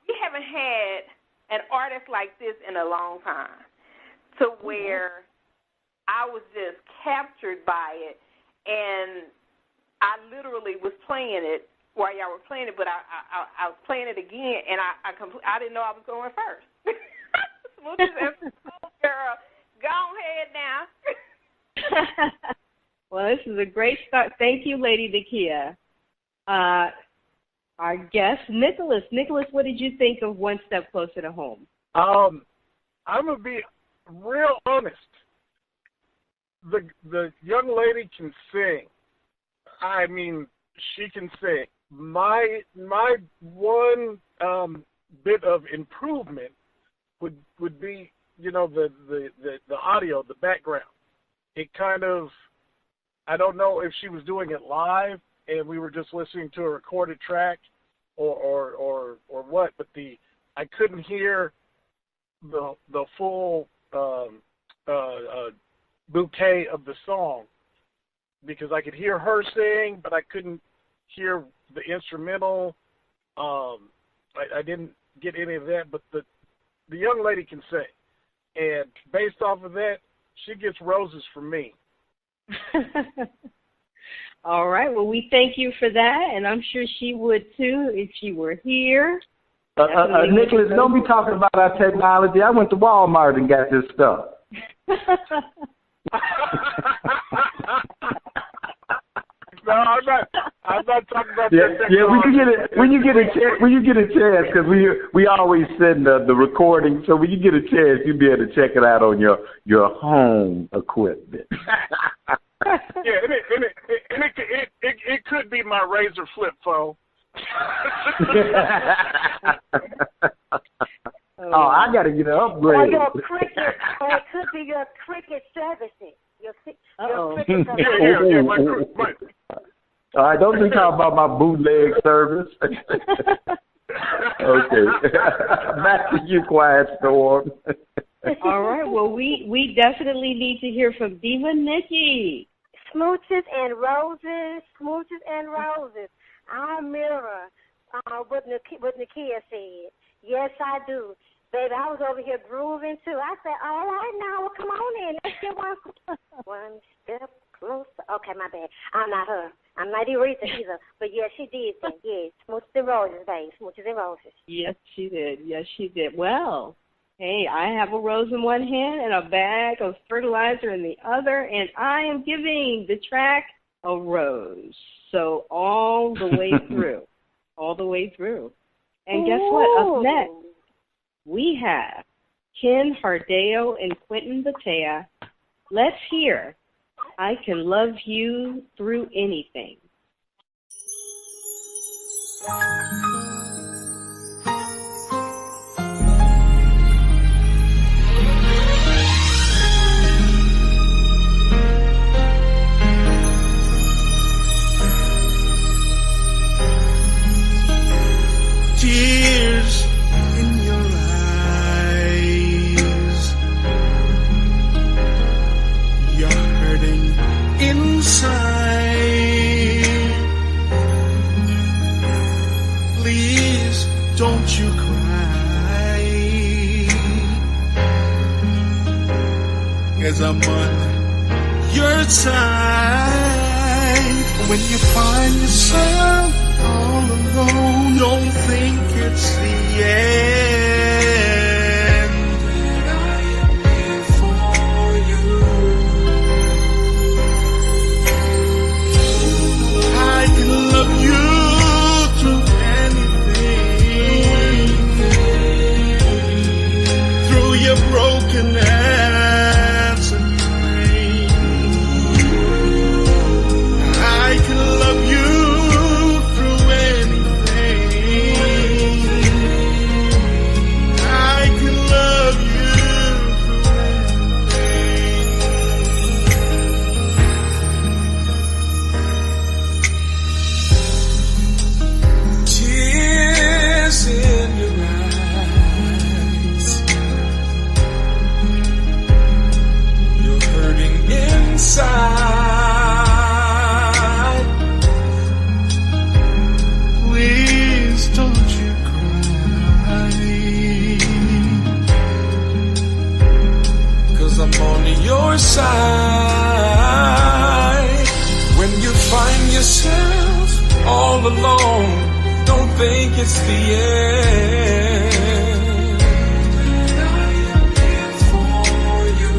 we haven't had an artist like this in a long time, to where I was just captured by it, and I literally was playing it while y'all were playing it, but I was playing it again, and I didn't know I was going first. Smooches and girl, Go ahead now. Well, this is a great start. Thank you, Lady Nakia. Our guest, Nicholous. Nicholous, what did you think of One Step Closer to Home? I'm going to be real honest. The young lady can sing. I mean, she can sing. My one bit of improvement would be, the audio, the background. It kind of, I don't know if she was doing it live and we were just listening to a recorded track or what, but I couldn't hear the full bouquet of the song because I could hear her sing, but I couldn't hear the instrumental. I didn't get any of that, but the young lady can sing. And based off of that, she gets roses from me. All right. Well, we thank you for that, and I'm sure she would too if she were here. Nicholous, don't be talking about our technology. I went to Walmart and got this stuff. No, I'm not talking about that. Technology. Yeah, when you get a chance, because we always send the recording. So when you get a chance, you'll be able to check it out on your home equipment. Yeah, it could be my Razor flip phone. I got to get an upgrade. Or your Cricket, or it could be your Cricket services. Your Cricket services. All right, don't be talking about my bootleg service. Okay. Back to you, Quiet Storm. All right, well, we definitely need to hear from Diva Nikki. Smooches and roses. I mirror what Nakia said. Yes, I do. Baby, I was over here grooving, too. I said, all right, now, well, come on in. Let's get one step closer. Okay, my bad. I'm not her. I'm not Aretha either. But, yes, she did that. Yes, smooches and roses, baby. Smooches and roses. Yes, she did. Well, hey, I have a rose in one hand and a bag of fertilizer in the other, and I am giving the track a rose. So all the way through. And guess what? Up next, we have Ken Hardeo and Quentin Batea. Let's hear I Can Love You Through Anything. Tears in your eyes, you're hurting inside. Please don't you cry, 'cause I'm on your side. When you find yourself all alone, don't think it's the end. And I am here for you. I can love you through anything, through your brokenness and pain. I can love you through anything. I can love you through anything. Tears in your eyes, you're hurting inside. Please don't you cry, 'cause I'm on your side. When you find yourself all alone, don't think it's the end. I am here for you.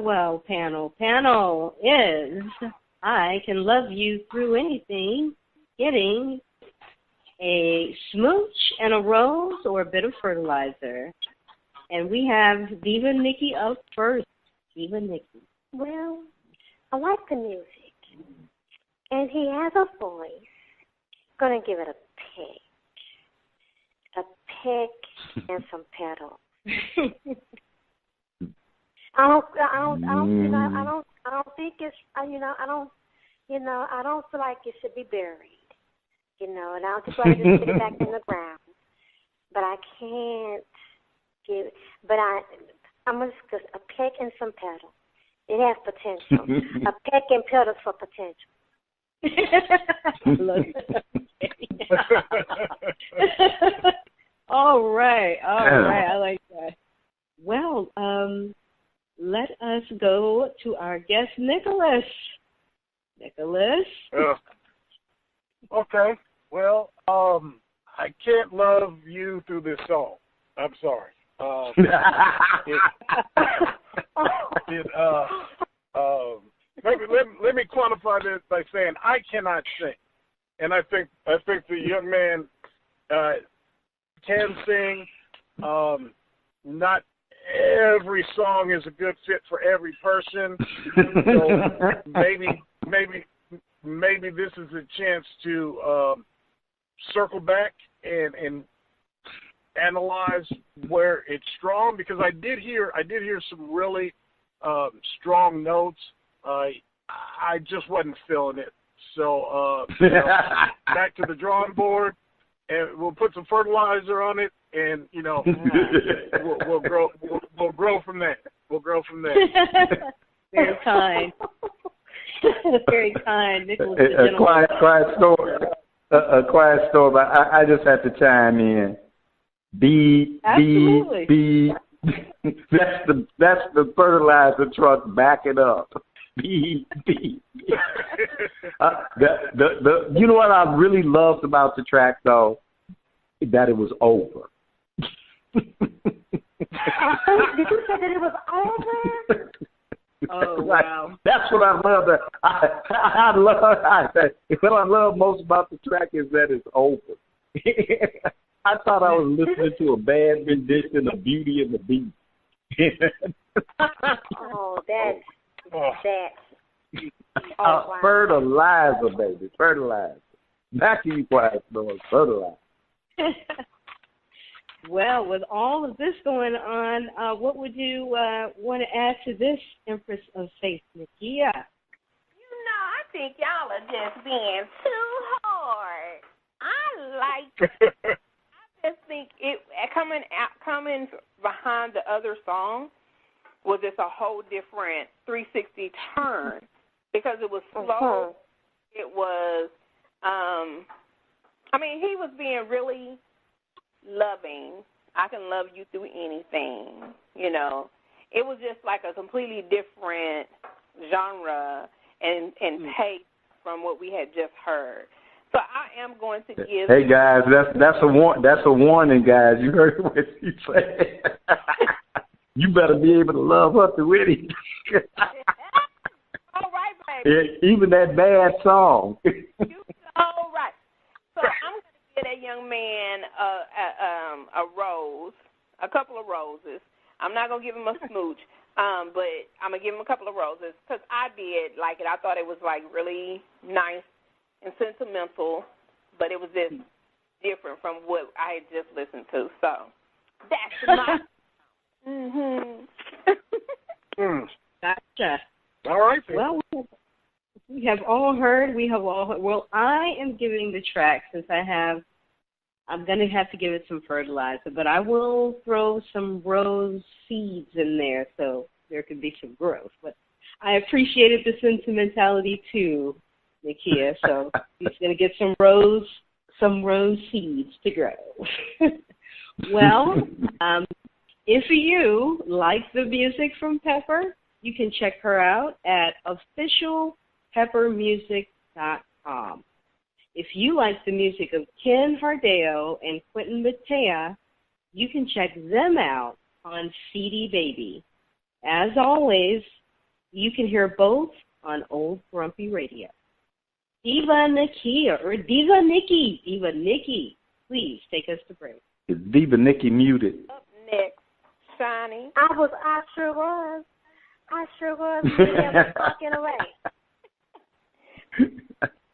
well, panel. Panel is I Can Love You Through Anything, getting a smooch and a rose or a bit of fertilizer. And we have Diva Nikki up first. Diva Nikki. Well, I like the music. And he has a voice. Gonna give it a pick. A pick and some pedals. I don't think it's, I don't feel like it should be buried, and I don't just want to just put it back in the ground. But I can't give, I'm going to a peck and some pedals. It has potential. A peck and pedals for potential. All right, I like that. Well, let us go to our guest, Nicholous. Nicholous? Okay. Well, I can't love you through this song. I'm sorry. Let me quantify this by saying I cannot sing, and I think the young man can sing. Not every song is a good fit for every person. So maybe this is a chance to circle back and analyze where it's strong, because I did hear some really strong notes. I just wasn't feeling it. So back to the drawing board, and we'll put some fertilizer on it, and we'll grow from there. We'll grow from there. Very kind. Very kind. Nicholous, a quiet story. A quiet story, but I just have to chime in. Beep. That's the fertilizer truck backing up. Beep. You know what I really loved about the track, though? That it was over. Did you say that it was over? Oh, wow. That's what I love. What I love most about the track is that it's over. I thought I was listening to a bad rendition of Beauty and the Beast. Wow. Fertilizer, baby. Fertilizer. Back to you, quiet storm. Fertilizer. Well, with all of this going on, what would you want to add to this, Empress of Faith, Nakia? I think y'all are just being too hard. I just think it coming behind the other song was just a whole different 360 turn, because it was slow. It was, he was being really loving. I can love you through anything, It was just like a completely different genre and taste from what we had just heard. So I am going to give. Hey guys, that's a warning, guys. You heard what she said. You better be able to love her through anything. All right, baby. Even that bad song. All right. So I'm going to give that young man a rose, a couple of roses. I'm not going to give him a smooch, but I'm going to give him a couple of roses, because I did like it. I thought it was really nice and sentimental, but it was just different from what I had just listened to. So that's my. Gotcha. All right. Well, we have all heard. Well, I am giving the track, since I'm going to have to give it some fertilizer, but I will throw some rose seeds in there so there could be some growth. But I appreciated the sentimentality too, Nakia, so he's going to get some rose seeds to grow. Well, if you like the music from Pepper, you can check her out at officialpeppermusic.com. If you like the music of Ken Hardeo and Quentin Matea, you can check them out on CD Baby. As always, You can hear both on Old Grumpy Radio. Diva Nikia, or Diva Nikki, please take us to break. Is Diva Nikki muted? Up next, Shani. I sure was. I was talking away.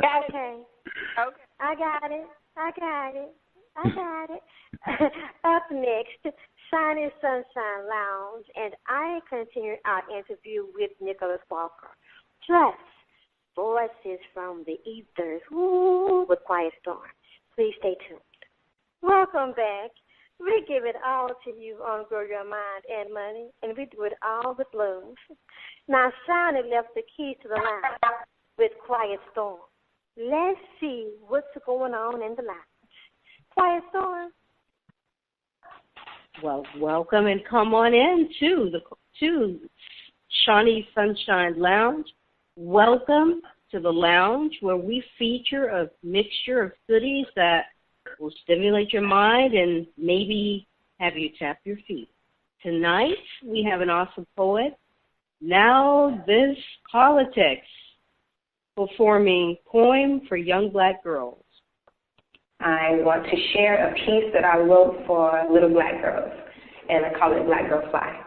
Okay. I got it. Up next, Shiny Sunshine Lounge, and I continue our interview with Nicholous Walker. Plus, voices from the ethers, with Quiet Storm. Please stay tuned. Welcome back. We give it all to you on Grow Your Mind and Money, and we do it all with love. Now, Shiny left the keys to the lounge with Quiet Storm. Let's see what's going on in the lounge. Quiet Storm. Well, welcome and come on in to Shawnee's Sunshine Lounge. Welcome to the lounge where we feature a mixture of goodies that will stimulate your mind and maybe have you tap your feet. Tonight, we have an awesome poet, Now This Politics, performing Poem for Young Black Girls. I want to share a piece that I wrote for little black girls, and I call it Black Girl Fly.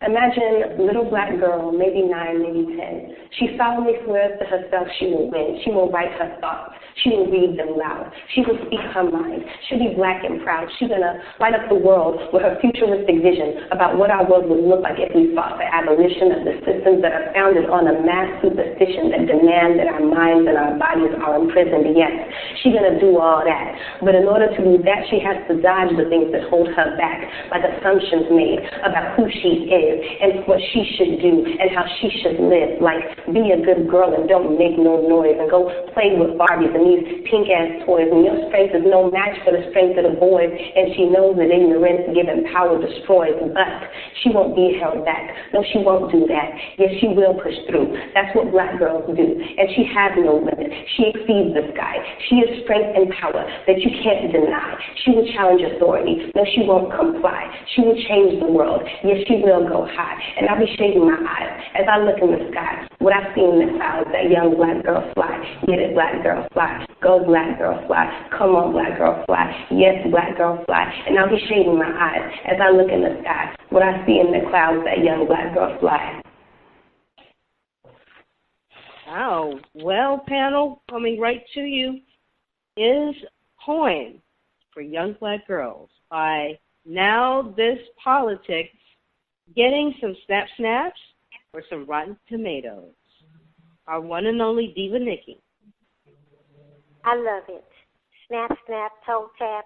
Imagine a little black girl, maybe 9, maybe 10. She solemnly swears to herself she will win. She will write her thoughts. She will read them loud. She will speak her mind. She'll be black and proud. She's going to light up the world with her futuristic vision about what our world would look like if we fought for abolition of the systems that are founded on a mass superstition that demand that our minds and our bodies are imprisoned. Yes, she's going to do all that. But in order to do that, she has to dodge the things that hold her back, like assumptions made about who she is and what she should do and how she should live. Like, be a good girl and don't make no noise, and go play with Barbies and these pink-ass toys, and your strength is no match for the strength of the boys, and she knows that ignorance given power destroys, but she won't be held back. No, she won't do that. Yes, she will push through. That's what black girls do, and she has no limit. She exceeds the sky. She is strength and power that you can't deny. She will challenge authority. No, she won't comply. She will change the world. Yes, she will go high, and I'll be shading my eyes as I look in the sky. What I see in the clouds, that young black girl fly. Get it, black girl fly. Go, black girl fly. Come on, black girl fly. Yes, black girl fly. And I'll be shading my eyes as I look in the sky. What I see in the clouds, that young black girl fly. Wow. Well, panel, coming right to you is Poem for Young Black Girls by Now This Politics, getting some snaps or some rotten tomatoes. Our one and only Diva Nikki. I love it. Snap, snap, toe tap,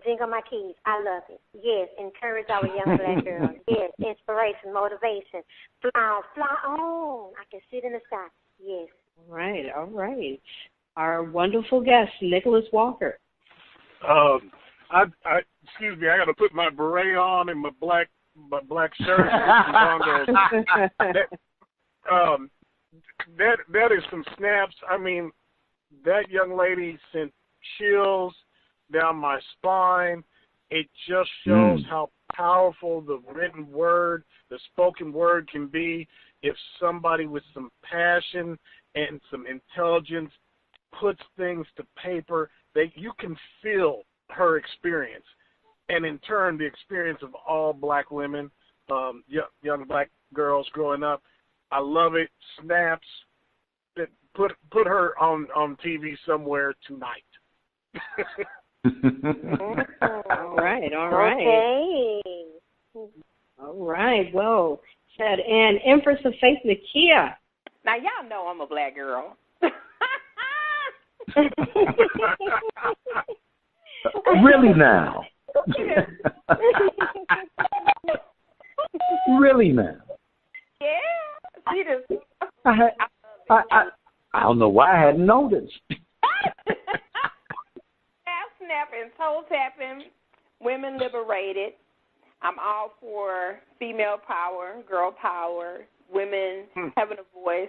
jingle my keys. I love it. Yes, encourage our young black girls. Yes, inspiration, motivation. Fly on, fly on. I can sit in the sky. Yes. All right. Our wonderful guest, Nicholous Walker. Excuse me, I got to put my beret on and my black shirt. That is some snaps. I mean, that young lady sent chills down my spine. It just shows how powerful the written word, the spoken word can be if somebody with some passion and some intelligence puts things to paper. You can feel her experience, and in turn, the experience of all black women, young black girls growing up. I love it. Snaps. Put her on TV somewhere tonight. All right. Okay. All right. Well said. And Empress of Faith, Nakia. Now, y'all know I'm a black girl. Really now? Really now? Yeah. She just. I don't know why I hadn't noticed. Snapping, toe tapping, women liberated. I'm all for female power, girl power, women having a voice,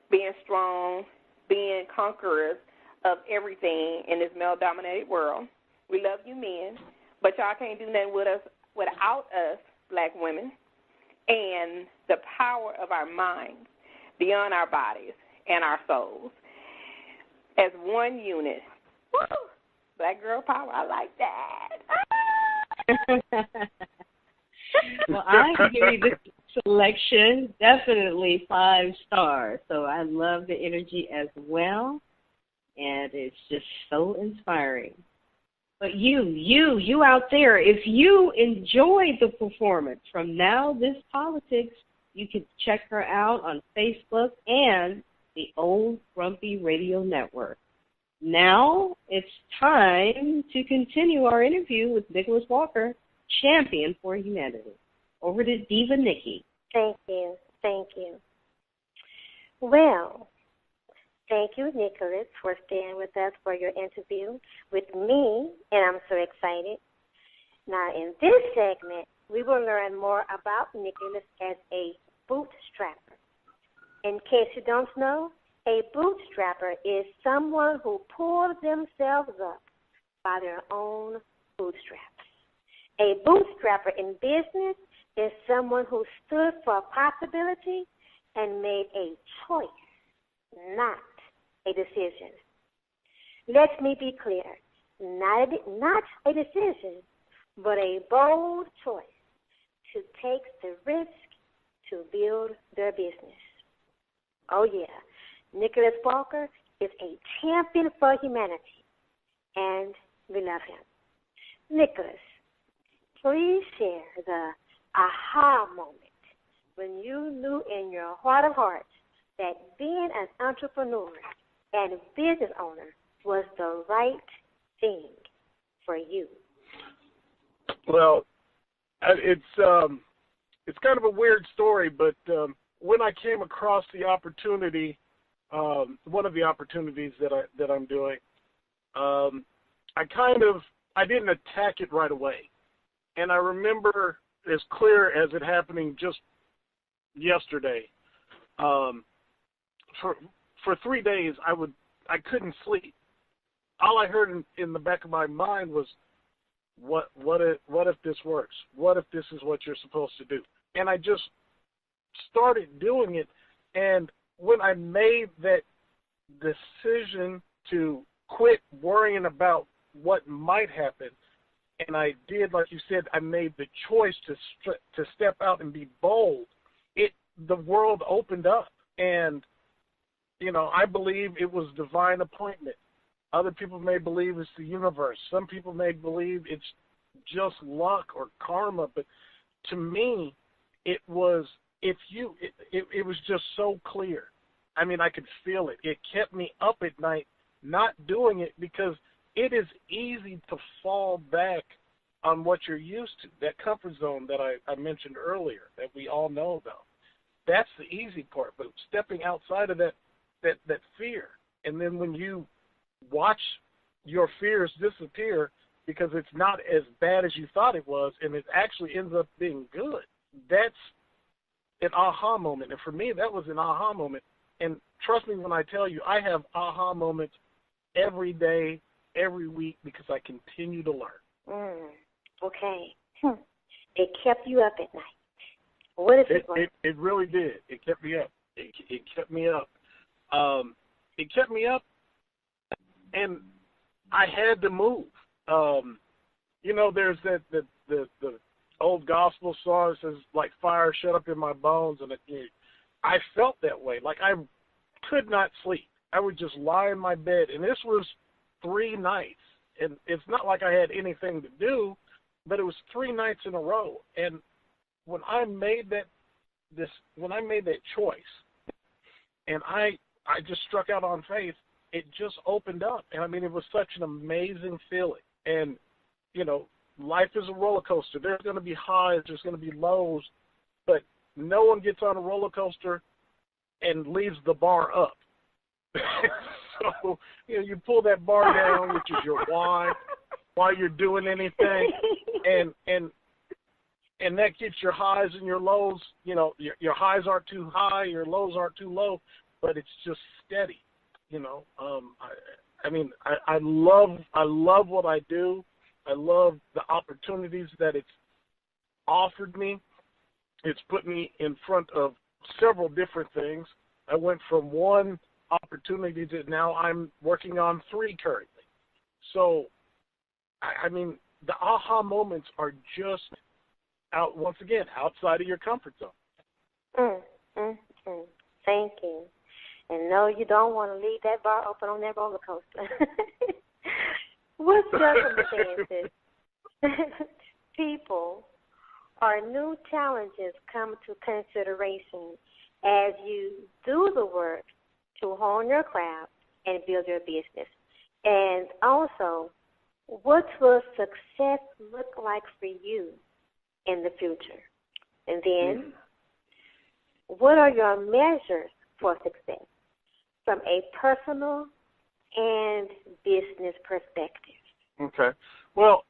being strong, being conquerors of everything in this male-dominated world. We love you men, but y'all can't do nothing with us without us, black women. and the power of our minds beyond our bodies and our souls as one unit. Woo! Black girl power, I like that. Well, I give you this selection definitely 5 stars. So I love the energy as well, and it's just so inspiring. But you out there, if you enjoyed the performance from Now This Politics, you can check her out on Facebook and the Old Grumpy Radio Network. Now it's time to continue our interview with Nicholous Walker, champion for humanity. Over to Diva Nikki. Thank you. Well, thank you, Nicholous, for staying with us for your interview with me, and I'm so excited. Now, in this segment, we will learn more about Nicholous as a bootstrapper. In case you don't know, a bootstrapper is someone who pulls themselves up by their own bootstraps. A bootstrapper in business is someone who stood for a possibility and made a choice, not a decision. Let me be clear, not a decision, but a bold choice to take the risk to build their business. Oh yeah, Nicholous Walker is a champion for humanity, and we love him. Nicholous, please share the aha moment when you knew in your heart of hearts that being an entrepreneur and business owner was the right thing for you. Well, it's kind of a weird story, but when I came across the opportunity, one of the opportunities that I'm doing, I didn't attack it right away, and I remember as clear as it happening just yesterday. For 3 days, I couldn't sleep. All I heard in the back of my mind was, what if this works? What if this is what you're supposed to do? And I just started doing it. And when I made that decision to quit worrying about what might happen, and I did, like you said, I made the choice to step out and be bold, the world opened up. And, I believe it was divine appointment. Other people may believe it's the universe. Some people may believe it's just luck or karma. But to me, it was just so clear. I mean, I could feel it. It kept me up at night not doing it, because it is easy to fall back on what you're used to, that comfort zone that I mentioned earlier, that we all know about. That's the easy part. But stepping outside of that fear, and then when you watch your fears disappear because it's not as bad as you thought it was, and it actually ends up being good, that's an aha moment. And for me, that was an aha moment. And trust me when I tell you, I have aha moments every day, every week, because I continue to learn. Okay. It kept you up at night. What is it like? It really did. It kept me up. It kept me up. It kept me up, and I had to move. There's the old gospel song that says, like fire shut up in my bones, and I felt that way. Like I could not sleep. I would just lie in my bed, and this was 3 nights, and it's not like I had anything to do, but it was 3 nights in a row. And when I made that choice, and I just struck out on faith, it just opened up. And I mean, it was such an amazing feeling. And, life is a roller coaster. There's going to be highs, there's going to be lows, but no one gets on a roller coaster and leaves the bar up. So, you pull that bar down, which is your why you're doing anything, and that gets your highs and your lows. Your highs aren't too high, your lows aren't too low, but it's just steady. I love what I do. I love the opportunities that it's offered me, It's put me in front of several different things. I went from one opportunity to now I'm working on 3 currently. So, I mean, the aha moments are just once again, outside of your comfort zone. Thank you. And no, you don't want to leave that bar open on that roller coaster. What circumstances, people, or new challenges come to consideration as you do the work to hone your craft and build your business? And also, what will success look like for you in the future? And then, what are your measures for success from a personal and business perspective? Okay. Well,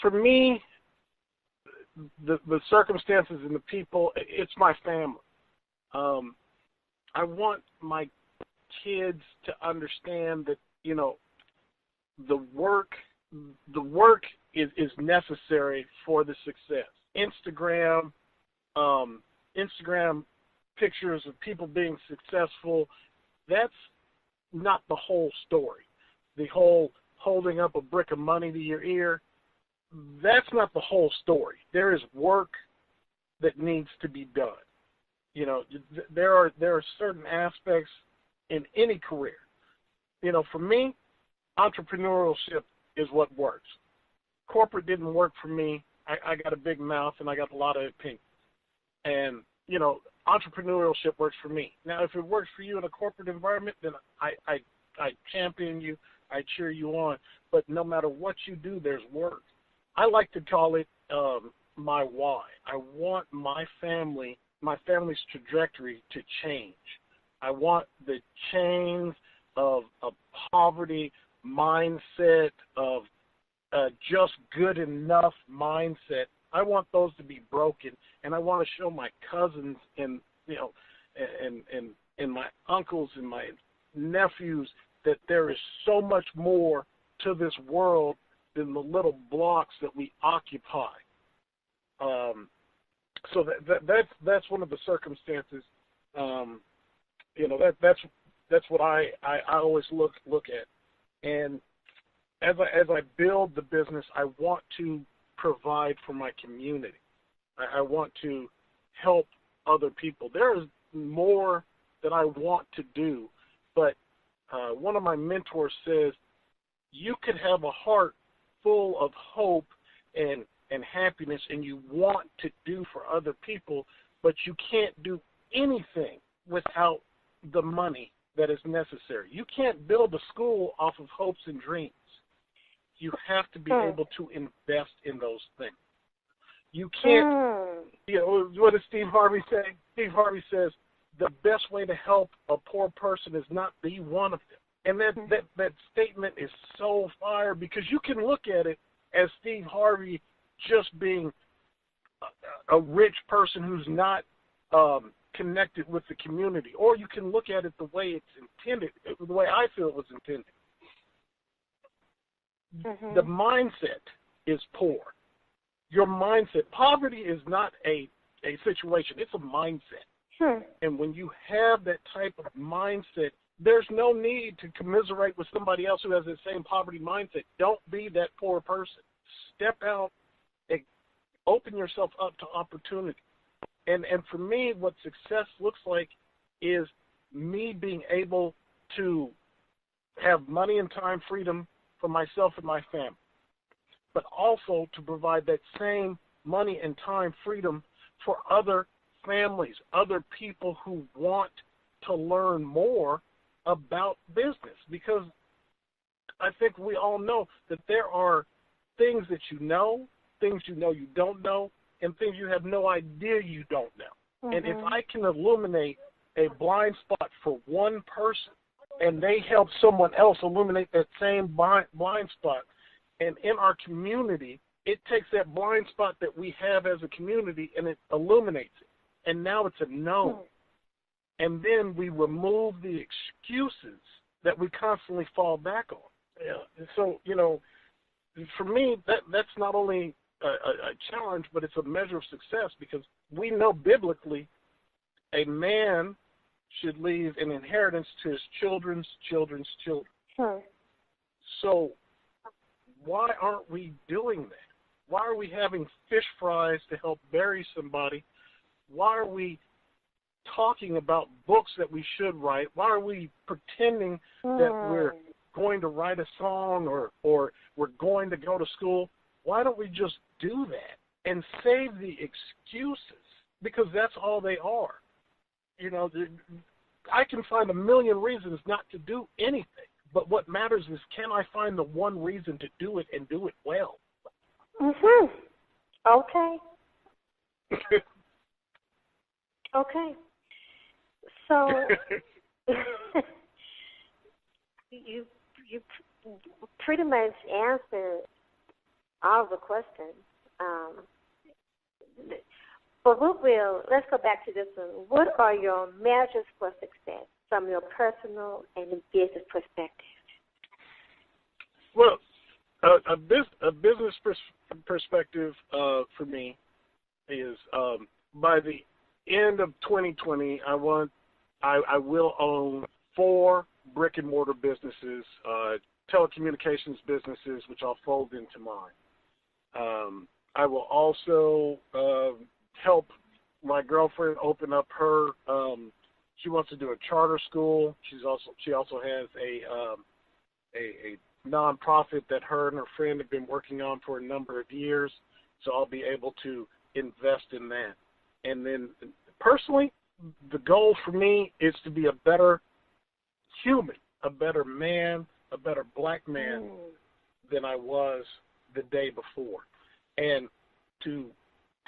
for me, the circumstances and the people, it's my family. I want my kids to understand that, you know, the work is necessary for the success. Instagram pictures of people being successful, that's not the whole story. The whole holding up a brick of money to your ear, that's not the whole story. There is work that needs to be done. You know, there are certain aspects in any career. You know, for me, entrepreneurship is what works. Corporate didn't work for me. I got a big mouth and I got a lot of opinions. And, you know, entrepreneurship works for me. Now, if it works for you in a corporate environment, then I champion you, I cheer you on. But no matter what you do, there's work. I like to call it my why. I want my family's trajectory to change. I want the chains of poverty mindset, of just good enough mindset. I want those to be broken, and I want to show my cousins and, you know, and my uncles and my nephews that there is so much more to this world than the little blocks that we occupy. So that's one of the circumstances. You know, that's what I always look at. And as I build the business, I want to provide for my community. I want to help other people. There is more that I want to do, but one of my mentors says, you could have a heart full of hope and happiness, and you want to do for other people, but you can't do anything without the money that is necessary. You can't build a school off of hopes and dreams. You have to be able to invest in those things. You can't, you know, what does Steve Harvey say? Steve Harvey says, the best way to help a poor person is not be one of them. And that statement is so fire, because you can look at it as Steve Harvey just being a rich person who's not connected with the community, or you can look at it the way it's intended, the way I feel it was intended. The mindset is poor. Your mindset, poverty is not a situation, it's a mindset. And when you have that type of mindset, there's no need to commiserate with somebody else who has the same poverty mindset. Don't be that poor person. Step out and open yourself up to opportunity. And for me, what success looks like is me being able to have money and time freedom for myself and my family, but also to provide that same money and time freedom for other families, other people who want to learn more about business. Because I think we all know that there are things that you know you don't know, and things you have no idea you don't know. And if I can illuminate a blind spot for one person, and they help someone else illuminate that same blind spot, and in our community, it takes that blind spot that we have as a community and it illuminates it. And now it's a known. And then we remove the excuses that we constantly fall back on. Yeah. So, you know, for me, that's not only challenge, but it's a measure of success, because we know biblically a man should leave an inheritance to his children's children's children. So why aren't we doing that? Why are we having fish fries to help bury somebody? Why are we talking about books that we should write? Why are we pretending that we're going to write a song or we're going to go to school? Why don't we just do that and save the excuses? Because that's all they are. You know, I can find a million reasons not to do anything, but what matters is, can I find the one reason to do it and do it well? Okay. Okay. So you pretty much answered all the questions. But let's go back to this one. What are your measures for success from your personal and business perspective? Well, a business perspective for me is by the end of 2020, I will own 4 brick and mortar businesses, telecommunications businesses, which I'll fold into mine. I will also help my girlfriend open up her. She wants to do a charter school. She also has a nonprofit that her and her friend have been working on for a number of years. So I'll be able to invest in that. And then personally, the goal for me is to be a better human, a better man, a better black man than I was the day before. And to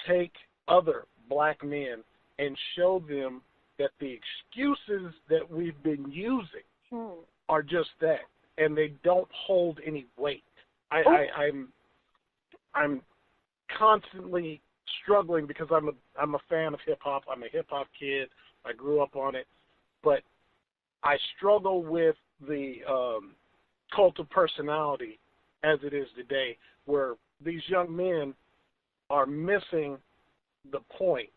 take other black men and show them that the excuses that we've been using are just that, and they don't hold any weight. I'm constantly struggling because I'm a fan of hip hop. I'm a hip hop kid. I grew up on it, but I struggle with the cult of personality as it is today, where these young men are missing the point.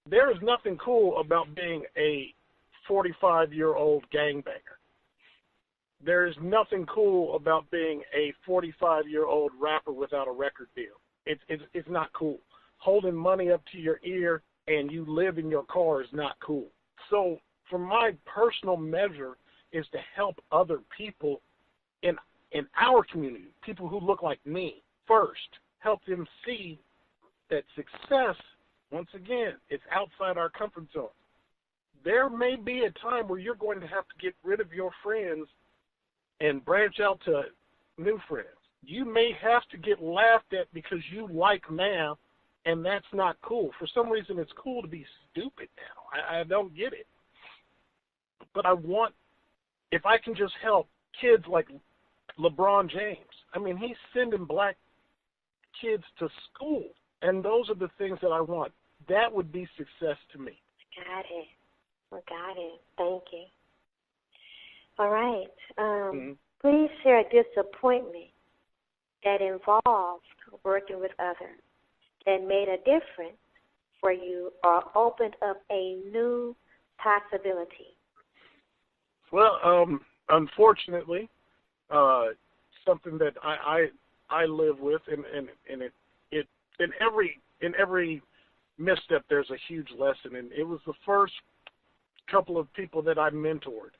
There is nothing cool about being a 45-year-old gangbanger. There is nothing cool about being a 45-year-old rapper without a record deal. It's not cool. Holding money up to your ear and you live in your car is not cool. So for my personal measure is to help other people in our community, people who look like me, first, help them see that success, once again, is outside our comfort zone. There may be a time where you're going to have to get rid of your friends and branch out to new friends. You may have to get laughed at because you like math, and that's not cool. For some reason, it's cool to be stupid now. I don't get it. But I want, if I can just help kids like LeBron James. I mean, he's sending black kids to school, and those are the things that I want. That would be success to me. Got it. Thank you. All right. Please share a disappointment that involved working with others that made a difference for you or opened up a new possibility. Well, unfortunately, something that I live with, and it in every misstep there's a huge lesson, and it was the first couple of people that I mentored,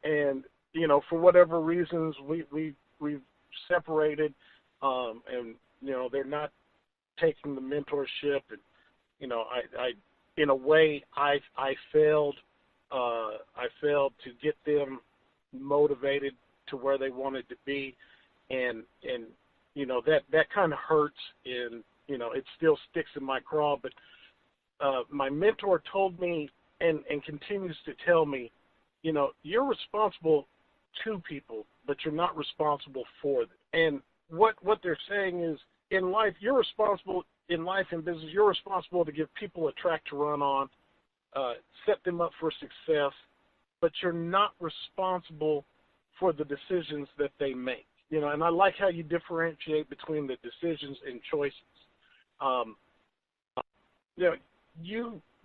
and you know, for whatever reasons we've separated, and you know, they're not taking the mentorship, and you know, I in a way I failed to get them motivated to where they wanted to be, and you know, that kind of hurts, and you know, it still sticks in my craw. But my mentor told me and continues to tell me, you know, you're responsible to people, but you're not responsible for them. And what they're saying is, in life, you're responsible, in life and business, you're responsible to give people a track to run on, set them up for success, but you're not responsible for the decisions that they make. and I like how you differentiate between the decisions and choices.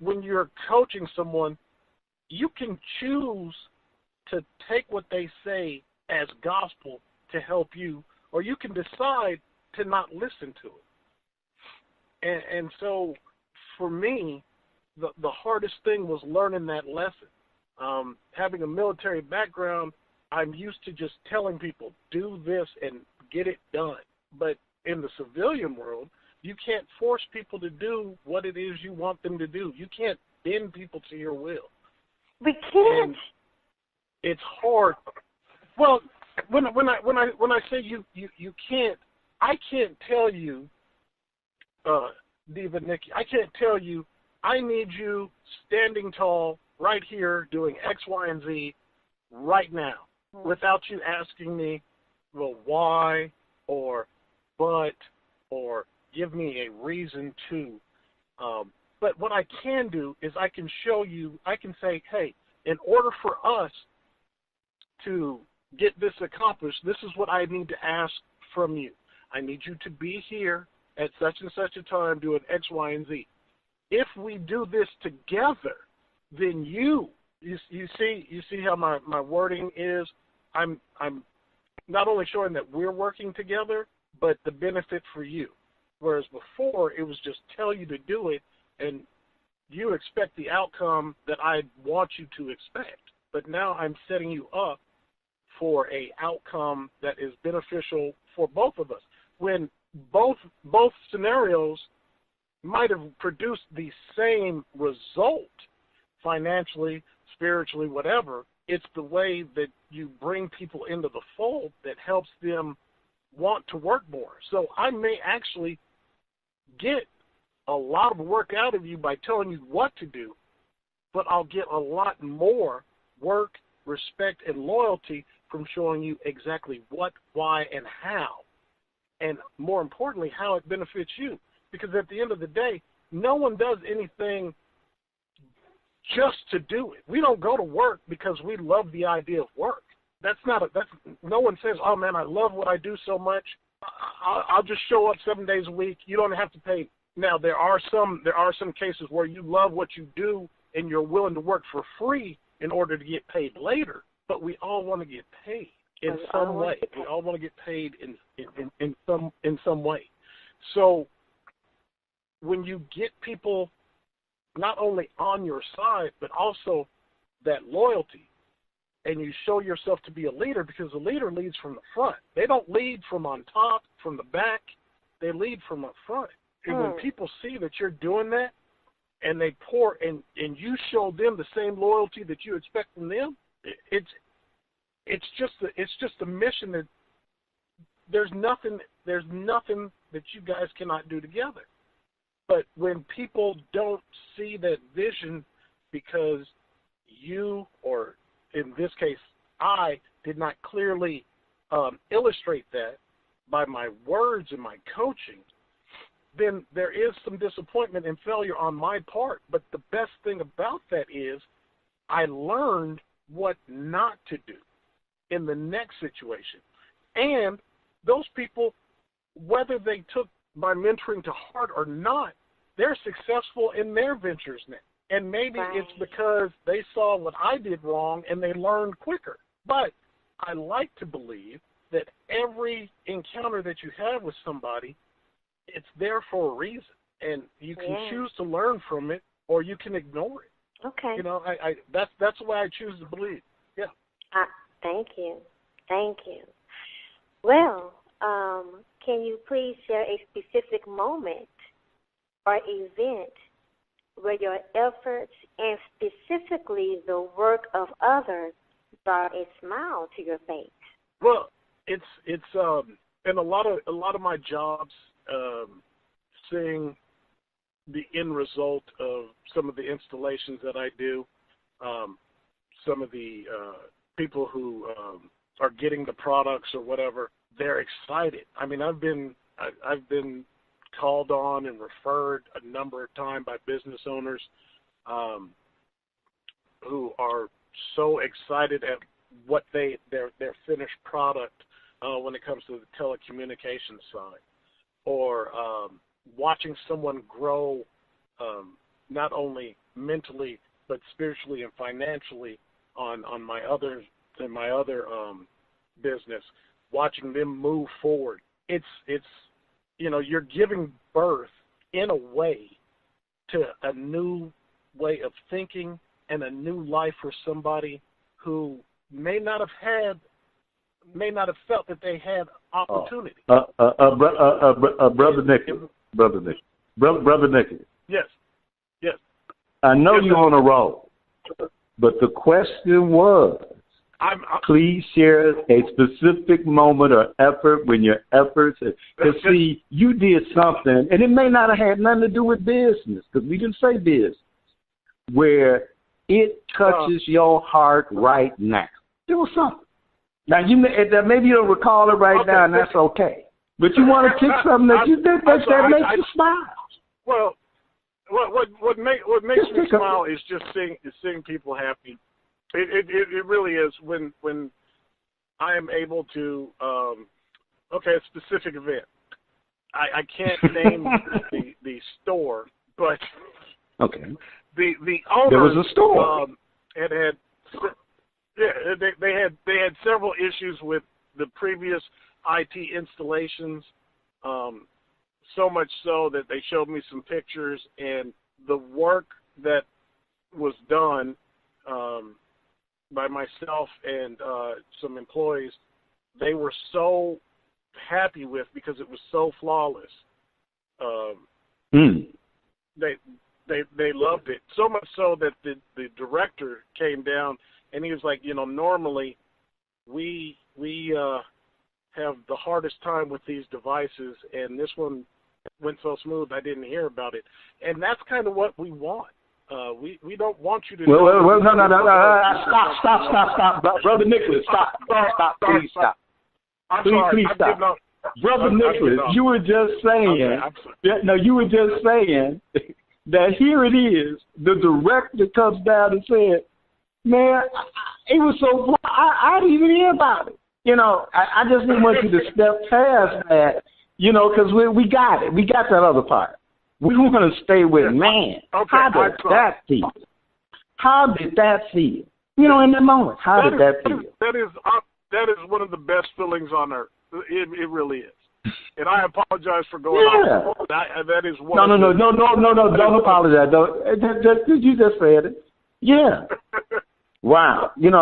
When you're coaching someone, you can choose to take what they say as gospel to help you, or you can decide to not listen to it. And so for me, the hardest thing was learning that lesson. Having a military background, I'm used to just telling people, do this and get it done. But in the civilian world, you can't force people to do what it is you want them to do. You can't bend people to your will. We can't. And it's hard. Well, when I say you can't, I can't tell you, Diva Nikki, I can't tell you, I need you standing tall right here doing X, Y, and Z right now without you asking me, well, why, or but, or give me a reason to. But what I can do is I can show you, I can say, hey, in order for us to get this accomplished, this is what I need to ask from you. I need you to be here at such and such a time doing X, Y, and Z. If we do this together, then you see how my wording is. I'm not only showing that we're working together, but the benefit for you. Whereas before, it was just tell you to do it, and you expect the outcome that I want you to expect. But now I'm setting you up for a outcome that is beneficial for both of us. When both scenarios might have produced the same result, financially, spiritually, whatever, it's the way that you bring people into the fold that helps them want to work more. So I may actually get a lot of work out of you by telling you what to do, but I'll get a lot more work, respect, and loyalty from showing you exactly what, why, and how. And more importantly, how it benefits you. Because at the end of the day, no one does anything just to do it. We don't go to work because we love the idea of work. No one says, oh man, I love what I do so much. I'll just show up 7 days a week. You don't have to pay. Now there are some cases where you love what you do and you're willing to work for free in order to get paid later. But we all want to get paid in some way. We all want to get paid in some way. So when you get people not only on your side, but also that loyalty, and you show yourself to be a leader, because a leader leads from the front. They don't lead from on top, from the back. They lead from up front. And when people see that you're doing that, and they pour, and you show them the same loyalty that you expect from them, it's just a mission that there's nothing that you guys cannot do together. But when people don't see that vision because you, or in this case, I did not clearly illustrate that by my words and my coaching, then there is some disappointment and failure on my part. But the best thing about that is I learned what not to do in the next situation. And those people, whether they took my mentoring to heart or not, they're successful in their ventures now. And maybe it's because they saw what I did wrong and they learned quicker. But I like to believe that every encounter that you have with somebody, it's there for a reason. And you can choose to learn from it, or you can ignore it. Okay. You know, that's the way I choose to believe. Yeah. Thank you. Well, can you please share a specific moment or event where your efforts and specifically the work of others brought a smile to your face? Well, it's in a lot of my jobs, seeing the end result of some of the installations that I do, some of the people who are getting the products or whatever, they're excited. I mean, I've been called on and referred a number of times by business owners who are so excited at what their finished product when it comes to the telecommunications side, or watching someone grow not only mentally but spiritually and financially on my other business, watching them move forward. It's you're giving birth in a way to a new way of thinking and a new life for somebody who may not have felt that they had opportunity. Brother Nicholas. Yes. I know you're on a roll, but the question was, please share a specific moment or effort when your efforts, because see, you did something, and it may not have had nothing to do with business, because we didn't say business, where it touches your heart right now. There was something. Now, maybe you don't recall it right now, and that's okay. But you want to pick something that you did that makes you smile. Well, what makes me smile is just seeing people happy. It really is when I am able to a specific event. I can't name the store, but the owner, there was a store. They had several issues with the previous IT installations. So much so that they showed me some pictures, and the work that was done by myself and some employees, they were so happy with, because it was so flawless. They loved it, so much so that the director came down and he was like, normally we have the hardest time with these devices, and this one went so smooth I didn't hear about it. And that's kind of what we want. We don't want you to. Well, no. Stop, Brother Nicholas, stop, please stop. Please stop. Brother Nicholas, you were just saying. You were just saying that here it is. The director comes down and said, "Man, it was so. I didn't even hear about it. I just didn't want you to step past that. Because we got it. We got that other part. We want to stay with man. How did that feel? How did that feel? In that moment, how did that feel? That is one of the best feelings on earth. It really is. And I apologize for going off. That is one. No. Don't apologize. You just said it. Yeah. Wow. And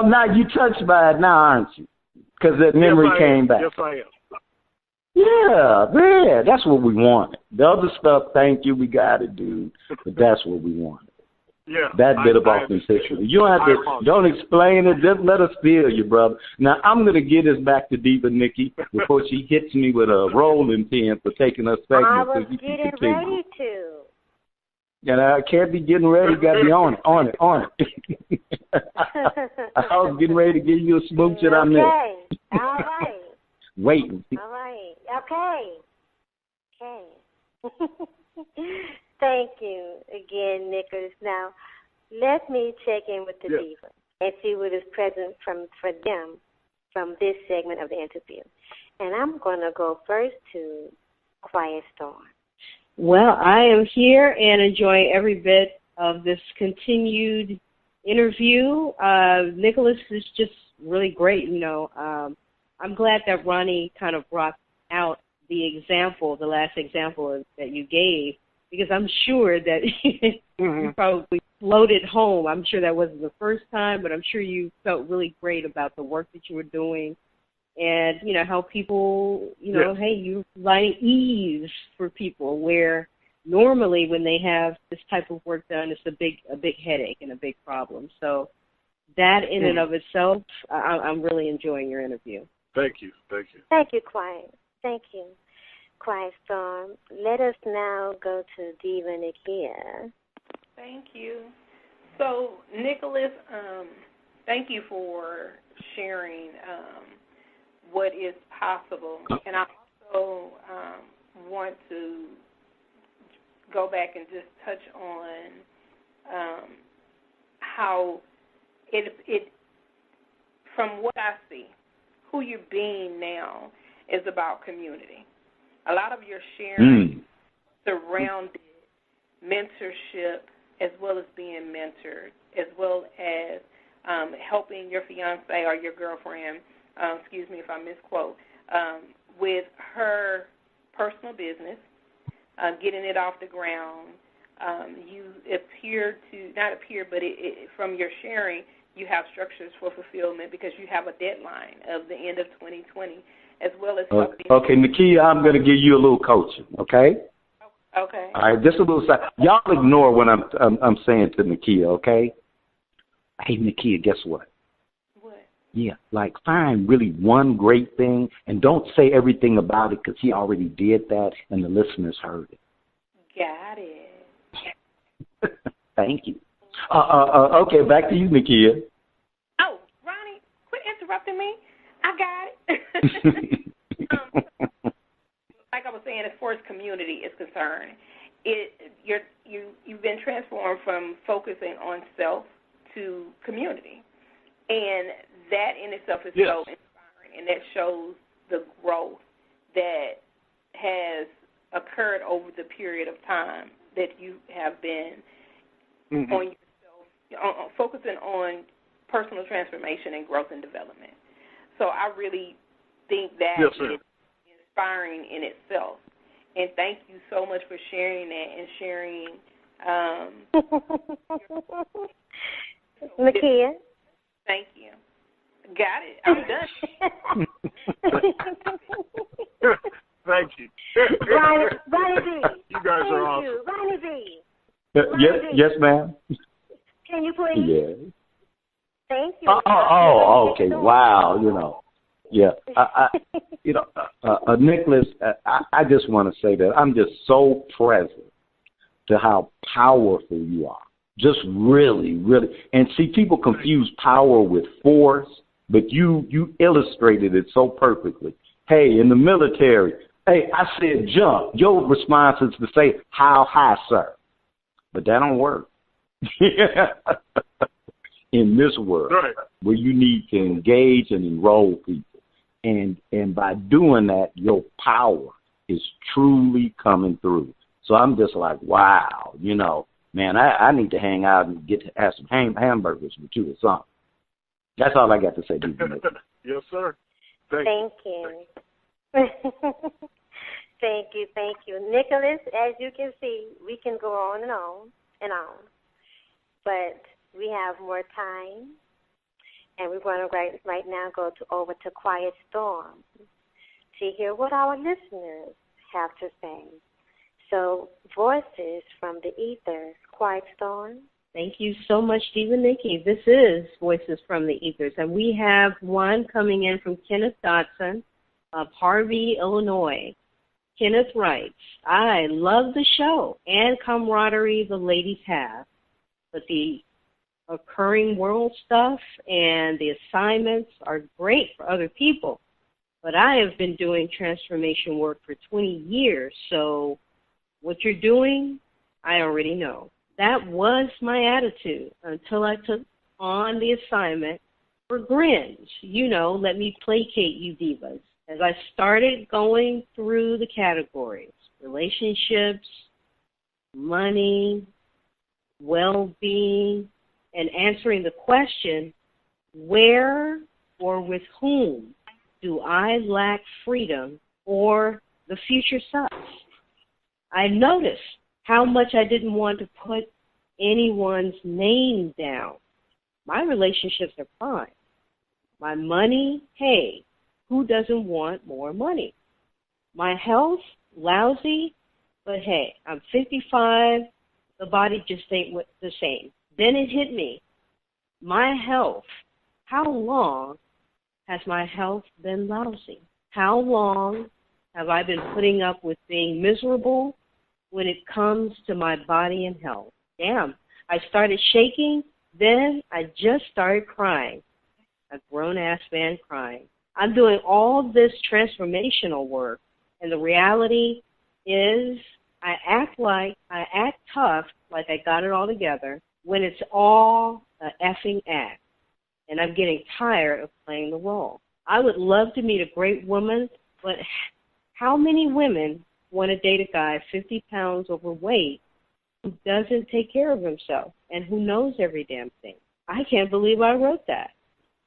now you touched by it now, aren't you? Because that memory came back. Yes, I am. Yeah, that's what we wanted. The other stuff, thank you, we got it, dude. But that's what we wanted. Yeah. That bit of authenticity. You don't have to, don't explain it, just let us feel you, brother. Now, I'm going to get us back to Diva Nikki before she hits me with a rolling pin for taking us segment. I was getting ready to. And I can't be getting ready, you got to be on it. I was getting ready to give you a smooch that I missed. Okay, all right. Waiting. All right. Okay. Thank you again, Nicholas. Now, let me check in with the diva and see what is present for them from this segment of the interview. And I'm going to go first to Quiet Storm. Well, I am here and enjoying every bit of this continued interview. Nicholous is just really great, I'm glad that Ronnie kind of brought out the last example that you gave, because I'm sure that you probably floated home. I'm sure that wasn't the first time, but I'm sure you felt really great about the work that you were doing, and, how people, hey, you light ease for people where normally when they have this type of work done, it's a big headache and a big problem. So that in and of itself, I'm really enjoying your interview. Thank you. Thank you, Quiet. Thank you, Quiet Storm. Let us now go to Diva Nikia. Thank you. So, Nicholous, thank you for sharing what is possible. And I also want to go back and just touch on how it from what I see, who you're being now is about community. A lot of your sharing surrounded mentorship as well as being mentored, as well as helping your fiance or your girlfriend, excuse me if I misquote, with her personal business, getting it off the ground. You appear to, not appear, but from your sharing, you have structures for fulfillment because you have a deadline of the end of 2020, as well as helping. Okay, Nakia, I'm going to give you a little coaching, okay? Okay. All right, just a little side. Y'all ignore what I'm saying to Nakia, okay? Hey, Nakia, guess what? What? Yeah, like find really one great thing, and don't say everything about it because he already did that, and the listeners heard it. Got it. Thank you. Okay, back to you, Nakia. Oh, Ronnie, quit interrupting me. I got it. Like I was saying, as far as community is concerned, you've been transformed from focusing on self to community, and that in itself is so inspiring, and that shows the growth that has occurred over the period of time that you have been on yourself, focusing on personal transformation and growth and development. So I really think that is inspiring in itself. And thank you so much for sharing that and sharing. Nakia? Thank you. Got it. I'm done. Thank you. Ronnie B. You guys are awesome. Ronnie B. Yes, ma'am. Can you please? Yes. Thank you. Oh, okay. Wow. Yeah. Nicholous, I just want to say that I'm just so present to how powerful you are. Just really, really. And see, people confuse power with force, but you illustrated it so perfectly. Hey, in the military, hey, I said jump. Your response is to say, how high, sir? But that don't work. In this world, where you need to engage and enroll people. And by doing that, your power is truly coming through. So I'm just like, wow, man, I need to hang out and get to have some hamburgers with you or something. That's all I got to say to you. Yes, sir. Thank you. Thank you. Nicholous, as you can see, we can go on and on and on. But we have more time. And we're going to right now go over to Quiet Storm to hear what our listeners have to say. So, voices from the ethers, Quiet Storm. Thank you so much, Diva Nikki. This is Voices from the Ethers, and we have one coming in from Kenneth Dodson of Harvey, Illinois. Kenneth writes, I love the show and camaraderie the ladies have, but the occurring world stuff and the assignments are great for other people, but I have been doing transformation work for 20 years, so what you're doing, I already know. That was my attitude until I took on the assignment for grins. Let me placate you divas. As I started going through the categories, relationships, money, well-being, and answering the question, where or with whom do I lack freedom or the future sucks? I noticed how much I didn't want to put anyone's name down. My relationships are fine. My money, hey, who doesn't want more money? My health, lousy, but hey, I'm 55, the body just ain't the same. Then it hit me. My health. How long has my health been lousy? How long have I been putting up with being miserable when it comes to my body and health? Damn, I started shaking, then I just started crying. A grown-ass man crying. I'm doing all this transformational work, and the reality is I act tough, like I got it all together, when it's all an effing act, and I'm getting tired of playing the role. I would love to meet a great woman, but how many women want to date a guy 50 pounds overweight who doesn't take care of himself and who knows every damn thing? I can't believe I wrote that.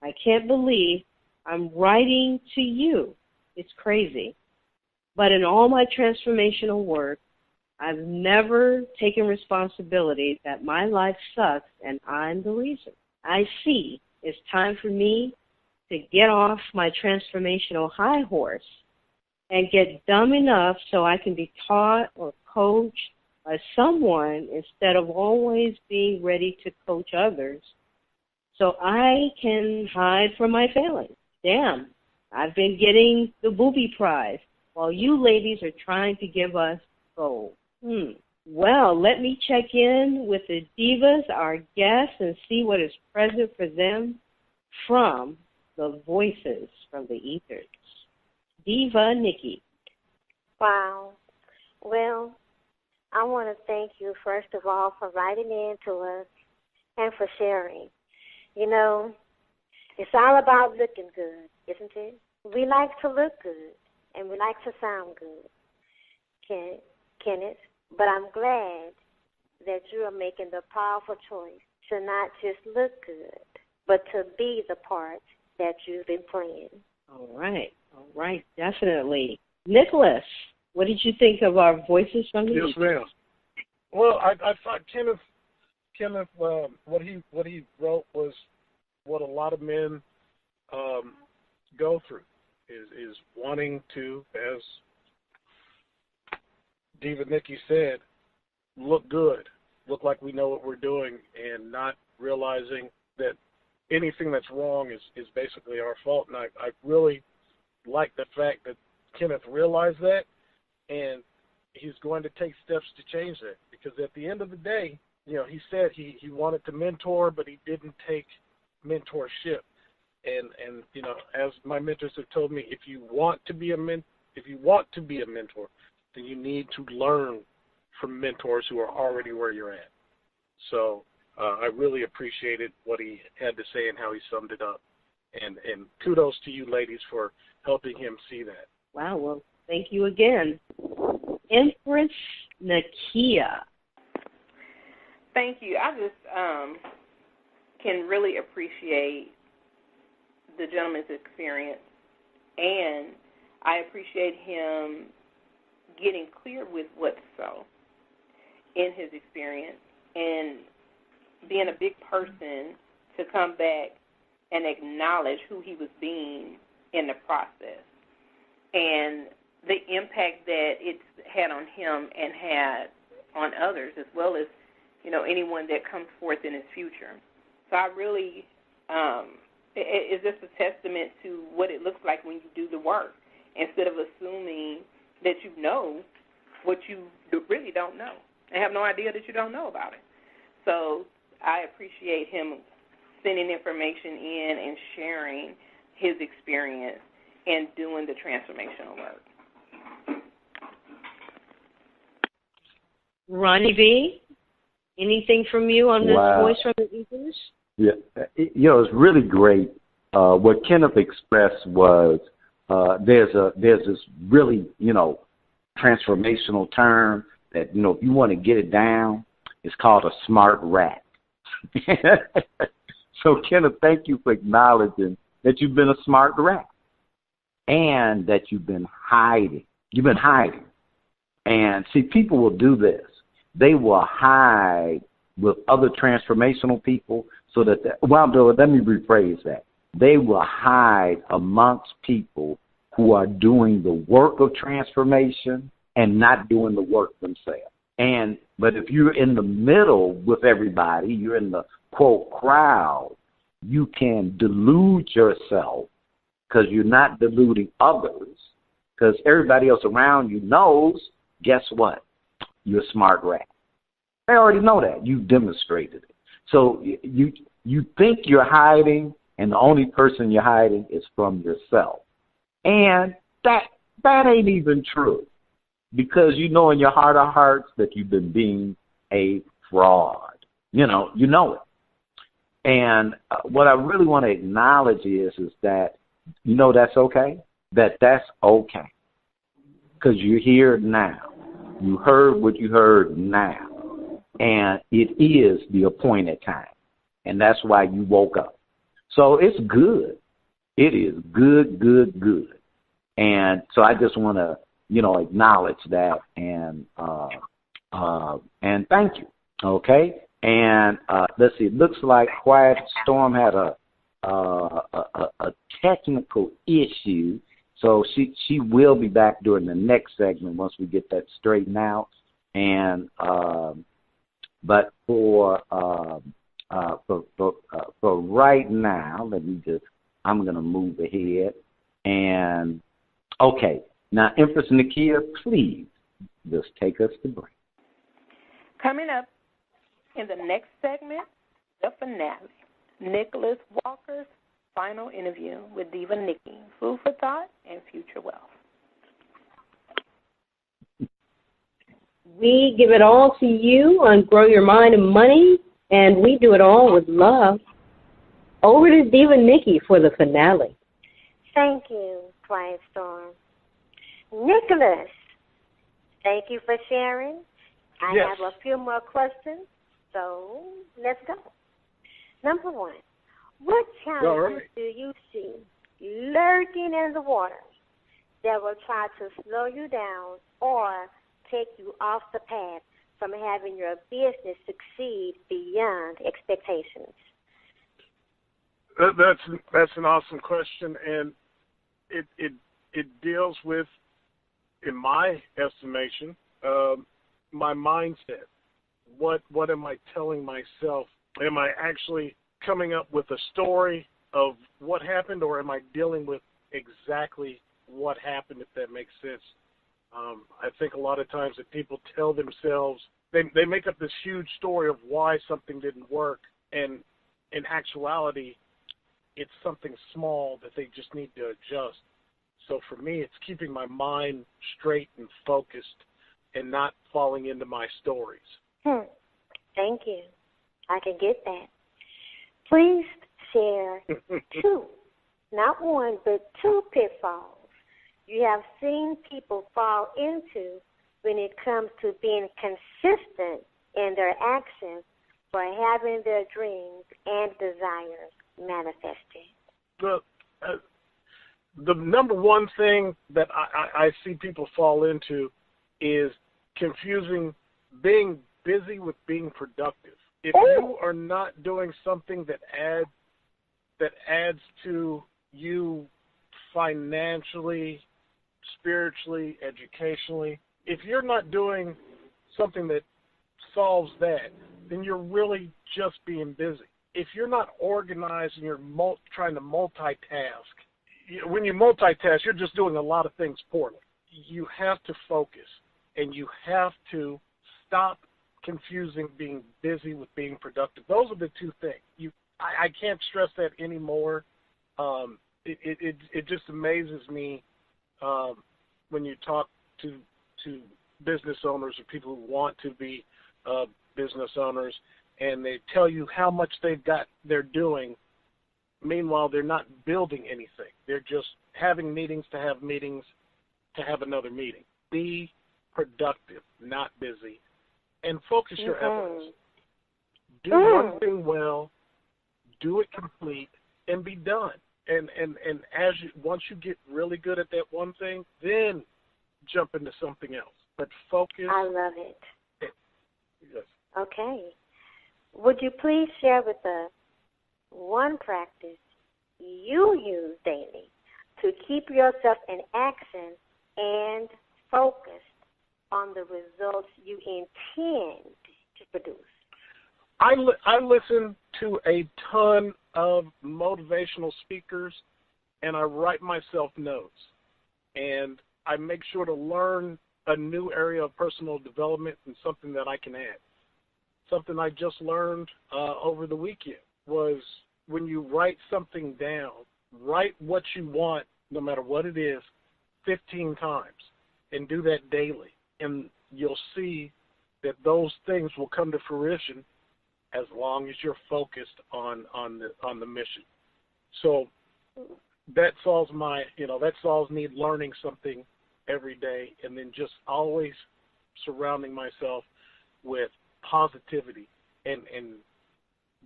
I can't believe I'm writing to you. It's crazy. But in all my transformational work, I've never taken responsibility that my life sucks and I'm the reason. I see it's time for me to get off my transformational high horse and get dumb enough so I can be taught or coached by someone instead of always being ready to coach others so I can hide from my failings. Damn, I've been getting the booby prize while you ladies are trying to give us gold. Well, let me check in with the divas, our guests, and see what is present for them from the voices from the ethers. Diva Nikki. Wow. Well, I want to thank you, first of all, for writing in to us and for sharing. You know, it's all about looking good, isn't it? We like to look good, and we like to sound good, Kenneth. But I'm glad that you are making the powerful choice to not just look good, but to be the part that you've been playing. All right, definitely. Nicholas, what did you think of our voices from the Yes, ma'am. Well, I thought Kenneth, what he wrote was what a lot of men go through, is wanting to, as Diva Nikki said, look good, look like we know what we're doing, and not realizing that anything that's wrong is basically our fault. And I really like the fact that Kenneth realized that, and he's going to take steps to change that. Because at the end of the day, you know, he said he wanted to mentor, but he didn't take mentorship. And you know, as my mentors have told me, if you want to be a mentor, then you need to learn from mentors who are already where you're at. So I really appreciated what he had to say and how he summed it up. And kudos to you ladies for helping him see that. Wow, well, thank you again. Empress Nakia. Thank you. I just can really appreciate the gentleman's experience, and I appreciate him getting clear with what's so in his experience and being a big person to come back and acknowledge who he was being in the process and the impact that it's had on him and had on others, as well as, you know, anyone that comes forth in his future. So I really, it's just a testament to what it looks like when you do the work, instead of assuming that you know what you really don't know and have no idea that you don't know about it. So I appreciate him sending information in and sharing his experience and doing the transformational work. Ronnie V, anything from you on this voice from the ethers? Yeah, you know, it's really great. What Kenneth expressed was there's this really, you know, transformational term that, you know, if you want to get it down, it's called a smart rat. So, Kenneth, thank you for acknowledging that you've been a smart rat and that you've been hiding. You've been hiding. And, see, people will do this. They will hide with other transformational people so that, let me rephrase that. They will hide amongst people who are doing the work of transformation and not doing the work themselves. But if you're in the middle with everybody, you're in the, quote, crowd, you can delude yourself because you're not deluding others, because everybody else around you knows, guess what? You're a smart rat. They already know that. You've demonstrated it. So you think you're hiding, and the only person you're hiding is from yourself. And that ain't even true, because you know in your heart of hearts that you've been being a fraud. You know it. And what I really want to acknowledge is that you know that's okay? That's okay. Because you're here now. You heard what you heard now. And it is the appointed time. And that's why you woke up. So it's good. It is good, good, good. And so I just want to, acknowledge that and thank you. Okay? And let's see, it looks like Quiet Storm had a technical issue. So she will be back during the next segment once we get that straightened out. And but for right now, I'm gonna move ahead. And okay, now Empress Nakia, please just take us to break. Coming up in the next segment, the finale, Nicholous Walker's final interview with Diva Nikki, food for thought and future wealth. We give it all to you on Grow Your Mind and Money, and we do it all with love. Over to Diva Nikki for the finale. Thank you, Quiet Storm. Nicholous, thank you for sharing. I have a few more questions, so let's go. Number one, what challenges do you see lurking in the water that will try to slow you down or take you off the path from having your business succeed beyond expectations? That's an awesome question, and it deals with, in my estimation, my mindset. What am I telling myself? Am I actually coming up with a story of what happened, or am I dealing with exactly what happened, if that makes sense? I think a lot of times that people tell themselves, they make up this huge story of why something didn't work, and in actuality, it's something small that they just need to adjust. So for me, it's keeping my mind straight and focused and not falling into my stories. Thank you. I can get that. Please share two, not one, but two pitfalls you have seen people fall into when it comes to being consistent in their actions for having their dreams and desires manifested. The number one thing that I see people fall into is confusing being busy with being productive. If you are not doing something that adds to you financially, spiritually, educationally, if you're not doing something that solves that, then you're really just being busy. If you're not organized and you're trying to multitask, when you multitask, you're just doing a lot of things poorly. You have to focus, and you have to stop confusing being busy with being productive. Those are the two things. I can't stress that anymore. It just amazes me when you talk to business owners or people who want to be business owners, and they tell you how much they're doing. Meanwhile, they're not building anything. They're just having meetings to have meetings to have another meeting. Be productive, not busy, and focus your efforts. Do one thing well, do it complete, and be done. And once you get really good at that one thing, then jump into something else. But focus. I love it. Yes. Okay. Would you please share with us one practice you use daily to keep yourself in action and focused on the results you intend to produce? I listen to a ton of motivational speakers, and I write myself notes. And I make sure to learn a new area of personal development and something that I can add. Something I just learned over the weekend was when you write something down, write what you want, no matter what it is, 15 times, and do that daily. And you'll see that those things will come to fruition as long as you're focused on the mission. So that solves me learning something every day, and then just always surrounding myself with positivity and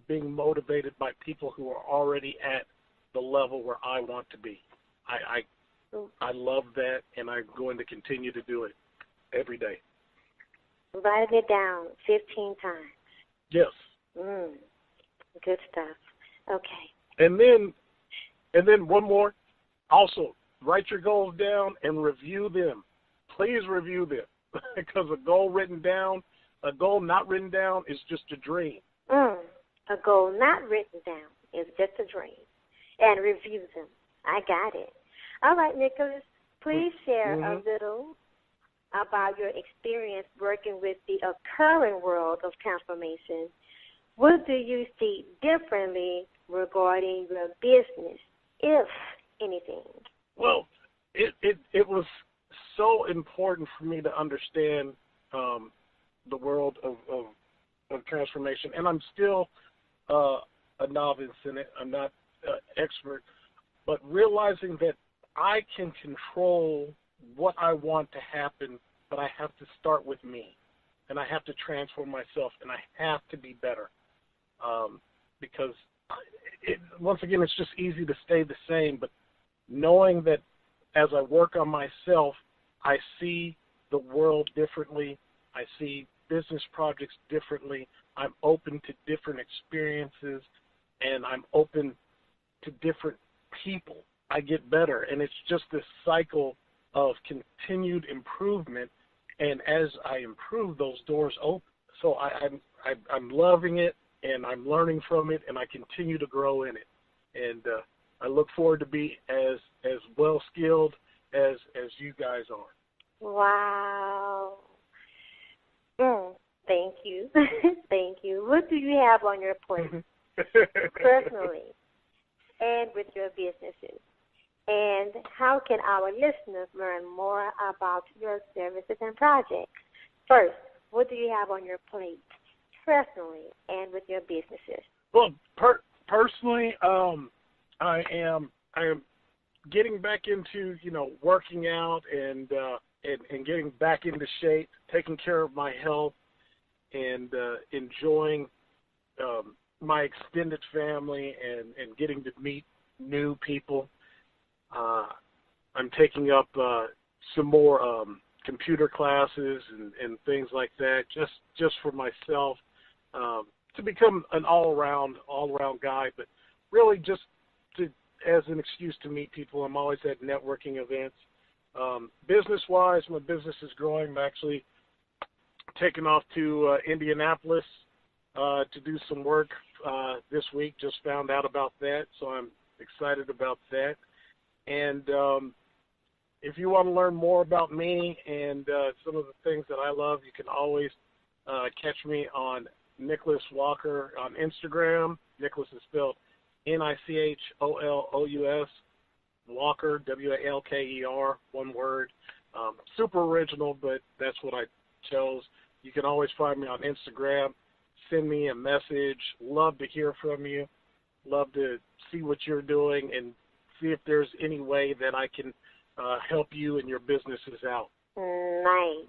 being motivated by people who are already at the level where I want to be. I love that, and I'm going to continue to do it every day. Writing it down 15 times. Yes. Good stuff. Okay. And then one more. Also, write your goals down and review them. Please review them, because a goal not written down is just a dream. A goal not written down is just a dream. And review them. I got it. All right, Nicholous, please share a little about your experience working with the occurring world of transformation. What do you see differently regarding your business, if anything? Well, it was so important for me to understand the world of transformation, and I'm still a novice in it. I'm not expert, but realizing that I can control what I want to happen, but I have to start with me, and I have to transform myself, and I have to be better, because once again, it's just easy to stay the same, but knowing that as I work on myself, I see the world differently, I see business projects differently, I'm open to different experiences, and I'm open to different people. I get better, and it's just this cycle of continued improvement, and as I improve, those doors open. So I'm loving it, and I'm learning from it, and I continue to grow in it. And I look forward to be as well-skilled as you guys are. Wow. Thank you. Thank you. What do you have on your plate personally and with your businesses? And how can our listeners learn more about your services and projects? First, what do you have on your plate personally and with your businesses? Well, personally, I am getting back into working out and getting back into shape, taking care of my health, and enjoying my extended family and getting to meet new people. I'm taking up some more computer classes and things like that, just for myself, to become an all-around guy, but really just as an excuse to meet people. I'm always at networking events. Business-wise, my business is growing. I'm actually taking off to Indianapolis to do some work this week. Just found out about that, so I'm excited about that. And if you want to learn more about me and some of the things that I love, you can always catch me on Nicholous Walker on Instagram. Nicholous is spelled Nicholous, Walker, Walker, one word. Super original, but that's what I chose. You can always find me on Instagram. Send me a message. Love to hear from you. Love to see what you're doing and see if there's any way that I can help you and your businesses out. Nice.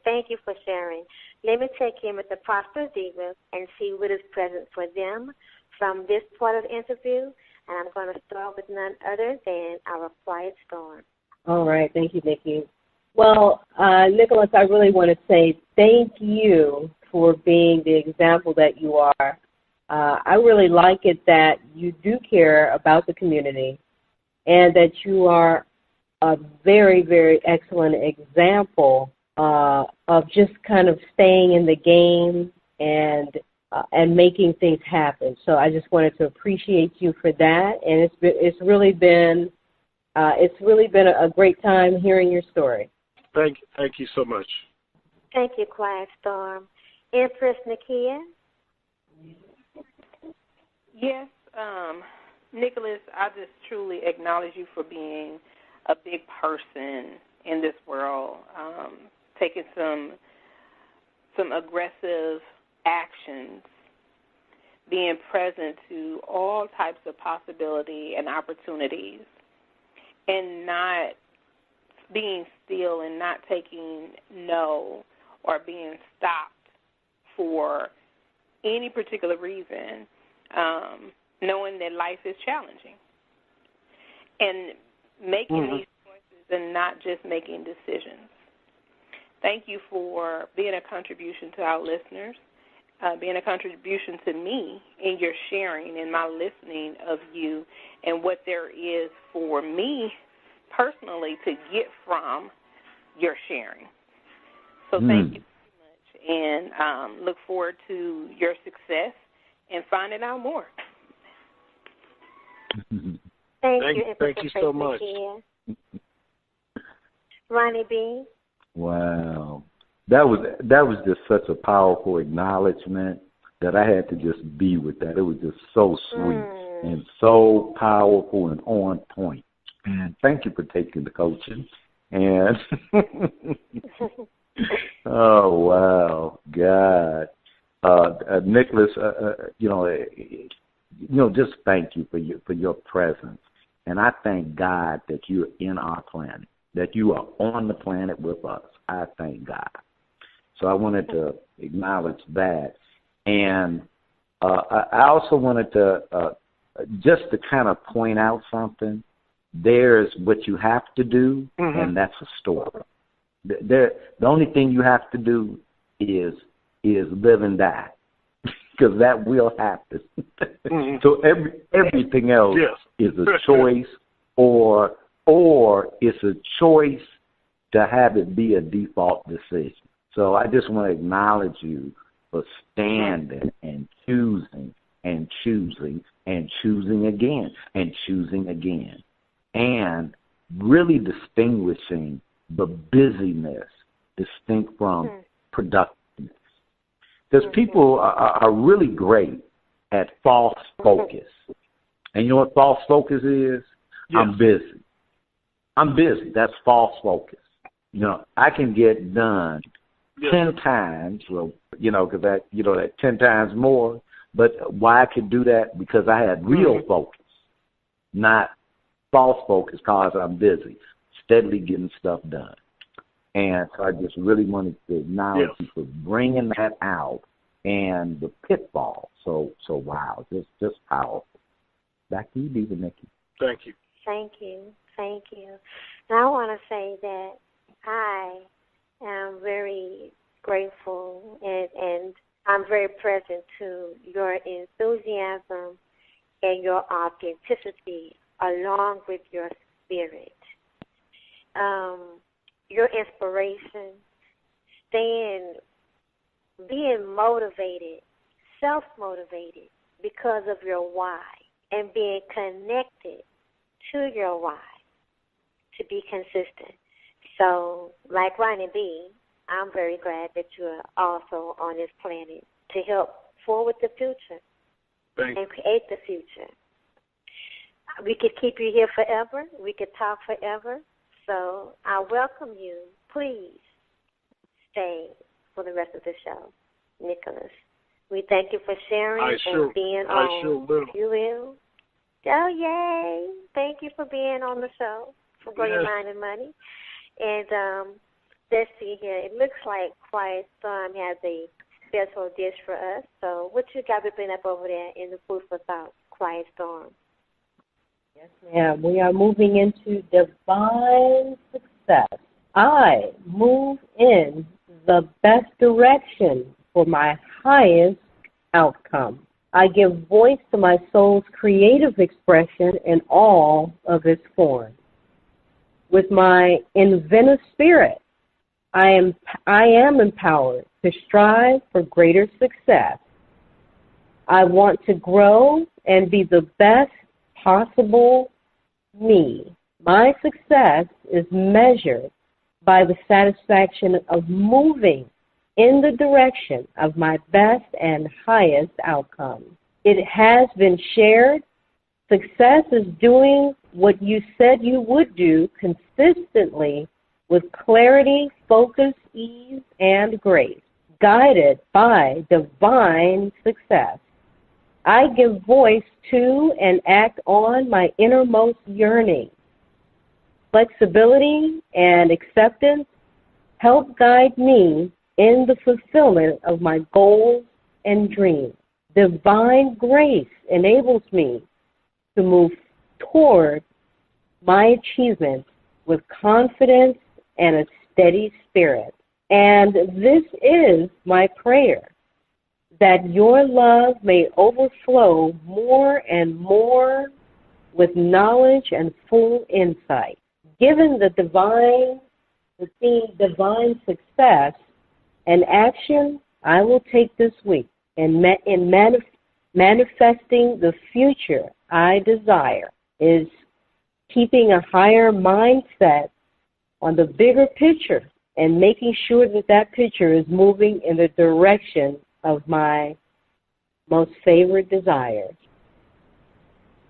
Thank you for sharing. Let me check in with the Prosperous Divas and see what is present for them from this part of the interview. And I'm going to start with none other than our Quiet Storm. All right. Thank you, Nikki. Well, Nicholous, I really want to say thank you for being the example that you are. I really like it that you do care about the community and that you are a very, very excellent example of just kind of staying in the game and making things happen. So I just wanted to appreciate you for that, and it's really been a great time hearing your story. Thank you so much. Thank you, Quiet Storm. Empress Nakia? Yes, Nicholous, I just truly acknowledge you for being a big person in this world, taking some aggressive actions being present to all types of possibility and opportunities, and not being still and not taking no or being stopped for any particular reason, knowing that life is challenging, and making these choices and not just making decisions. Thank you for being a contribution to our listeners, being a contribution to me in your sharing and my listening of you and what there is for me personally to get from your sharing. So thank you very much, and look forward to your success and finding out more. Thank you so much. Ronnie B. Wow. That was just such a powerful acknowledgement that I had to just be with that. It was just so sweet and so powerful and on point. And thank you for taking the coaching. And oh wow, God, Nicholous, just thank you for your presence. And I thank God that you're in our planet, that you are on the planet with us. I thank God. So I wanted to acknowledge that. And I also wanted to just to kind of point out something. There's what you have to do, and that's a story. The only thing you have to do is live and die, because that will happen. So everything else is a choice, or it's a choice to have it be a default decision. So I just want to acknowledge you for standing and choosing and choosing and choosing again and choosing again, and really distinguishing the busyness distinct from productiveness. Because people are really great at false focus. And you know what false focus is? Yes. I'm busy. That's false focus. I can get done 10 times, because that 10 times more. But why I could do that? Because I had real focus, not false focus, because I'm busy, steadily getting stuff done. And so I just really wanted to acknowledge you for bringing that out and the pitfall. So wow, just powerful. Back to you, Diva Nikki. Thank you. Thank you. Now I want to say that I am very grateful and I'm very present to your enthusiasm and your authenticity along with your spirit. Your inspiration, being motivated, self-motivated because of your why, and being connected to your why to be consistent. So, like Ronnie B., I'm very glad that you are also on this planet to help forward the future and create the future. We could keep you here forever. We could talk forever. So I welcome you. Please stay for the rest of the show, Nicholous. We thank you for sharing and being on. I sure will. You will? Oh, yay. Thank you for being on the show for Grow Your Mind and Money. And let's see here. It looks like Quiet Storm has a special dish for us. So what you got whipping up over there in the food for thought, Quiet Storm? Yes, ma'am. We are moving into divine success. I move in the best direction for my highest outcome. I give voice to my soul's creative expression in all of its forms. With my inventive spirit, I am empowered to strive for greater success. I want to grow and be the best possible me. My success is measured by the satisfaction of moving in the direction of my best and highest outcome. It has been shared. Success is doing what you said you would do consistently with clarity, focus, ease, and grace, guided by divine success. I give voice to and act on my innermost yearning. Flexibility and acceptance help guide me in the fulfillment of my goals and dreams. Divine grace enables me to move toward my achievements with confidence and a steady spirit. And this is my prayer, that your love may overflow more and more with knowledge and full insight. Given the theme divine success and action I will take this week in manifesting the future I desire is keeping a higher mindset on the bigger picture and making sure that that picture is moving in the direction of my most favorite desires.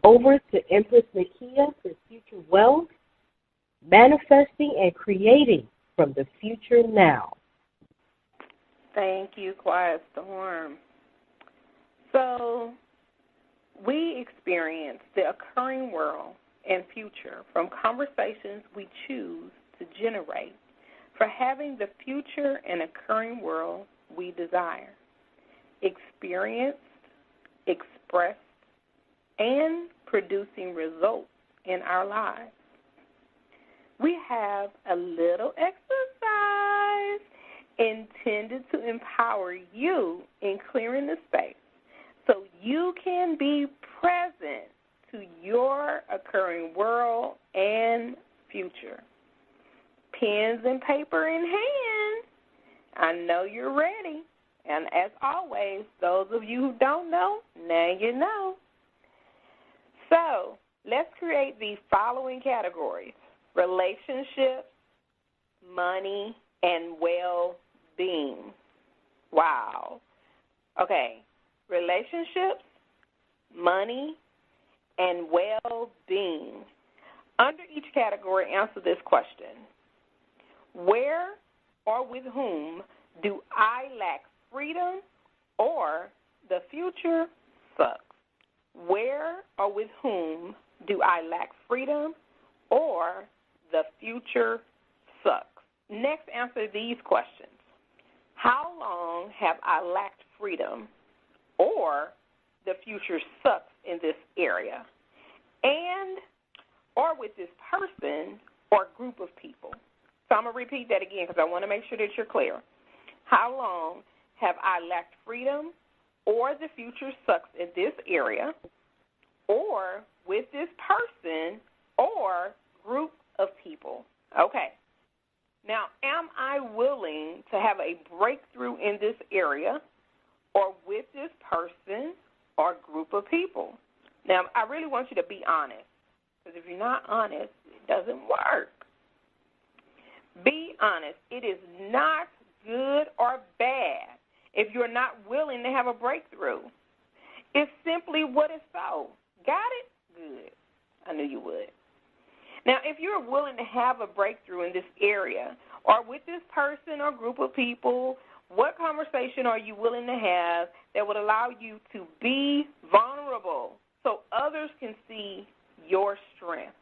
Over to Empress Nakia for future wealth, manifesting and creating from the future now. Thank you, Quiet Storm. So, we experience the occurring world and future from conversations we choose to generate for having the future and occurring world we desire. Experienced, expressed, and producing results in our lives. We have a little exercise intended to empower you in clearing the space so you can be present to your occurring world and future. Pens and paper in hand. I know you're ready. And as always, those of you who don't know, now you know. So, let's create these following categories: relationships, money, and well-being. Wow. Okay, relationships, money, and well-being. Under each category, answer this question. Where or with whom do I lack freedom or the future sucks? Where or with whom do I lack freedom or the future sucks? Next, answer these questions. How long have I lacked freedom or the future sucks in this area? And or with this person or group of people. So I'm going to repeat that again because I want to make sure that you're clear. How long have I lacked freedom or the future sucks in this area, or with this person or group of people? Okay. Now, am I willing to have a breakthrough in this area or with this person or group of people? Now, I really want you to be honest, because if you're not honest, it doesn't work. Be honest. It is not good or bad if you're not willing to have a breakthrough. It's simply what is so. Got it? Good. I knew you would. Now, if you're willing to have a breakthrough in this area or with this person or group of people, what conversation are you willing to have that would allow you to be vulnerable so others can see your strength?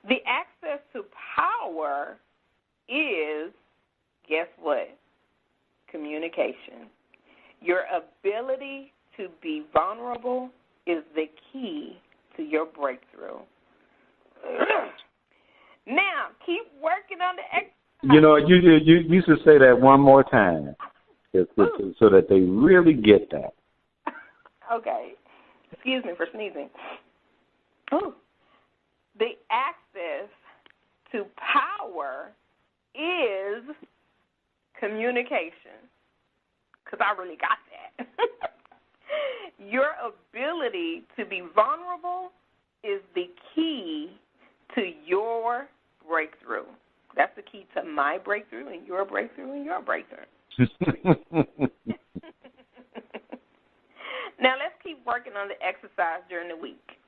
The access to power is, guess what? Communication. Your ability to be vulnerable is the key to your breakthrough. Now, keep working on the exercise. You know, you should say that one more time so that they really get that. Okay. Excuse me for sneezing. Ooh. The access to power is communication, because I really got that. Your ability to be vulnerable is the key to your breakthrough. That's the key to my breakthrough and your breakthrough and your breakthrough. Now, let's keep working on the exercise during the week.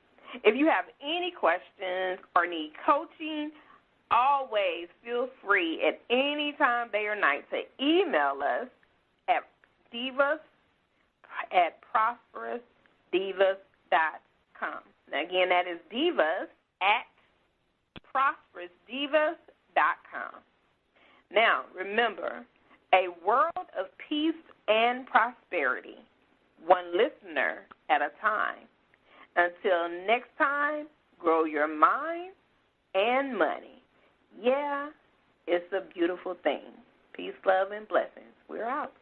If you have any questions or need coaching, always feel free at any time, day or night, to email us at divas@prosperouslife.com. prosperousdivas.com. Now, again, that is divas at prosperousdivas.com. Now, remember, a world of peace and prosperity, one listener at a time. Until next time, grow your mind and money. Yeah, it's a beautiful thing. Peace, love, and blessings. We're out.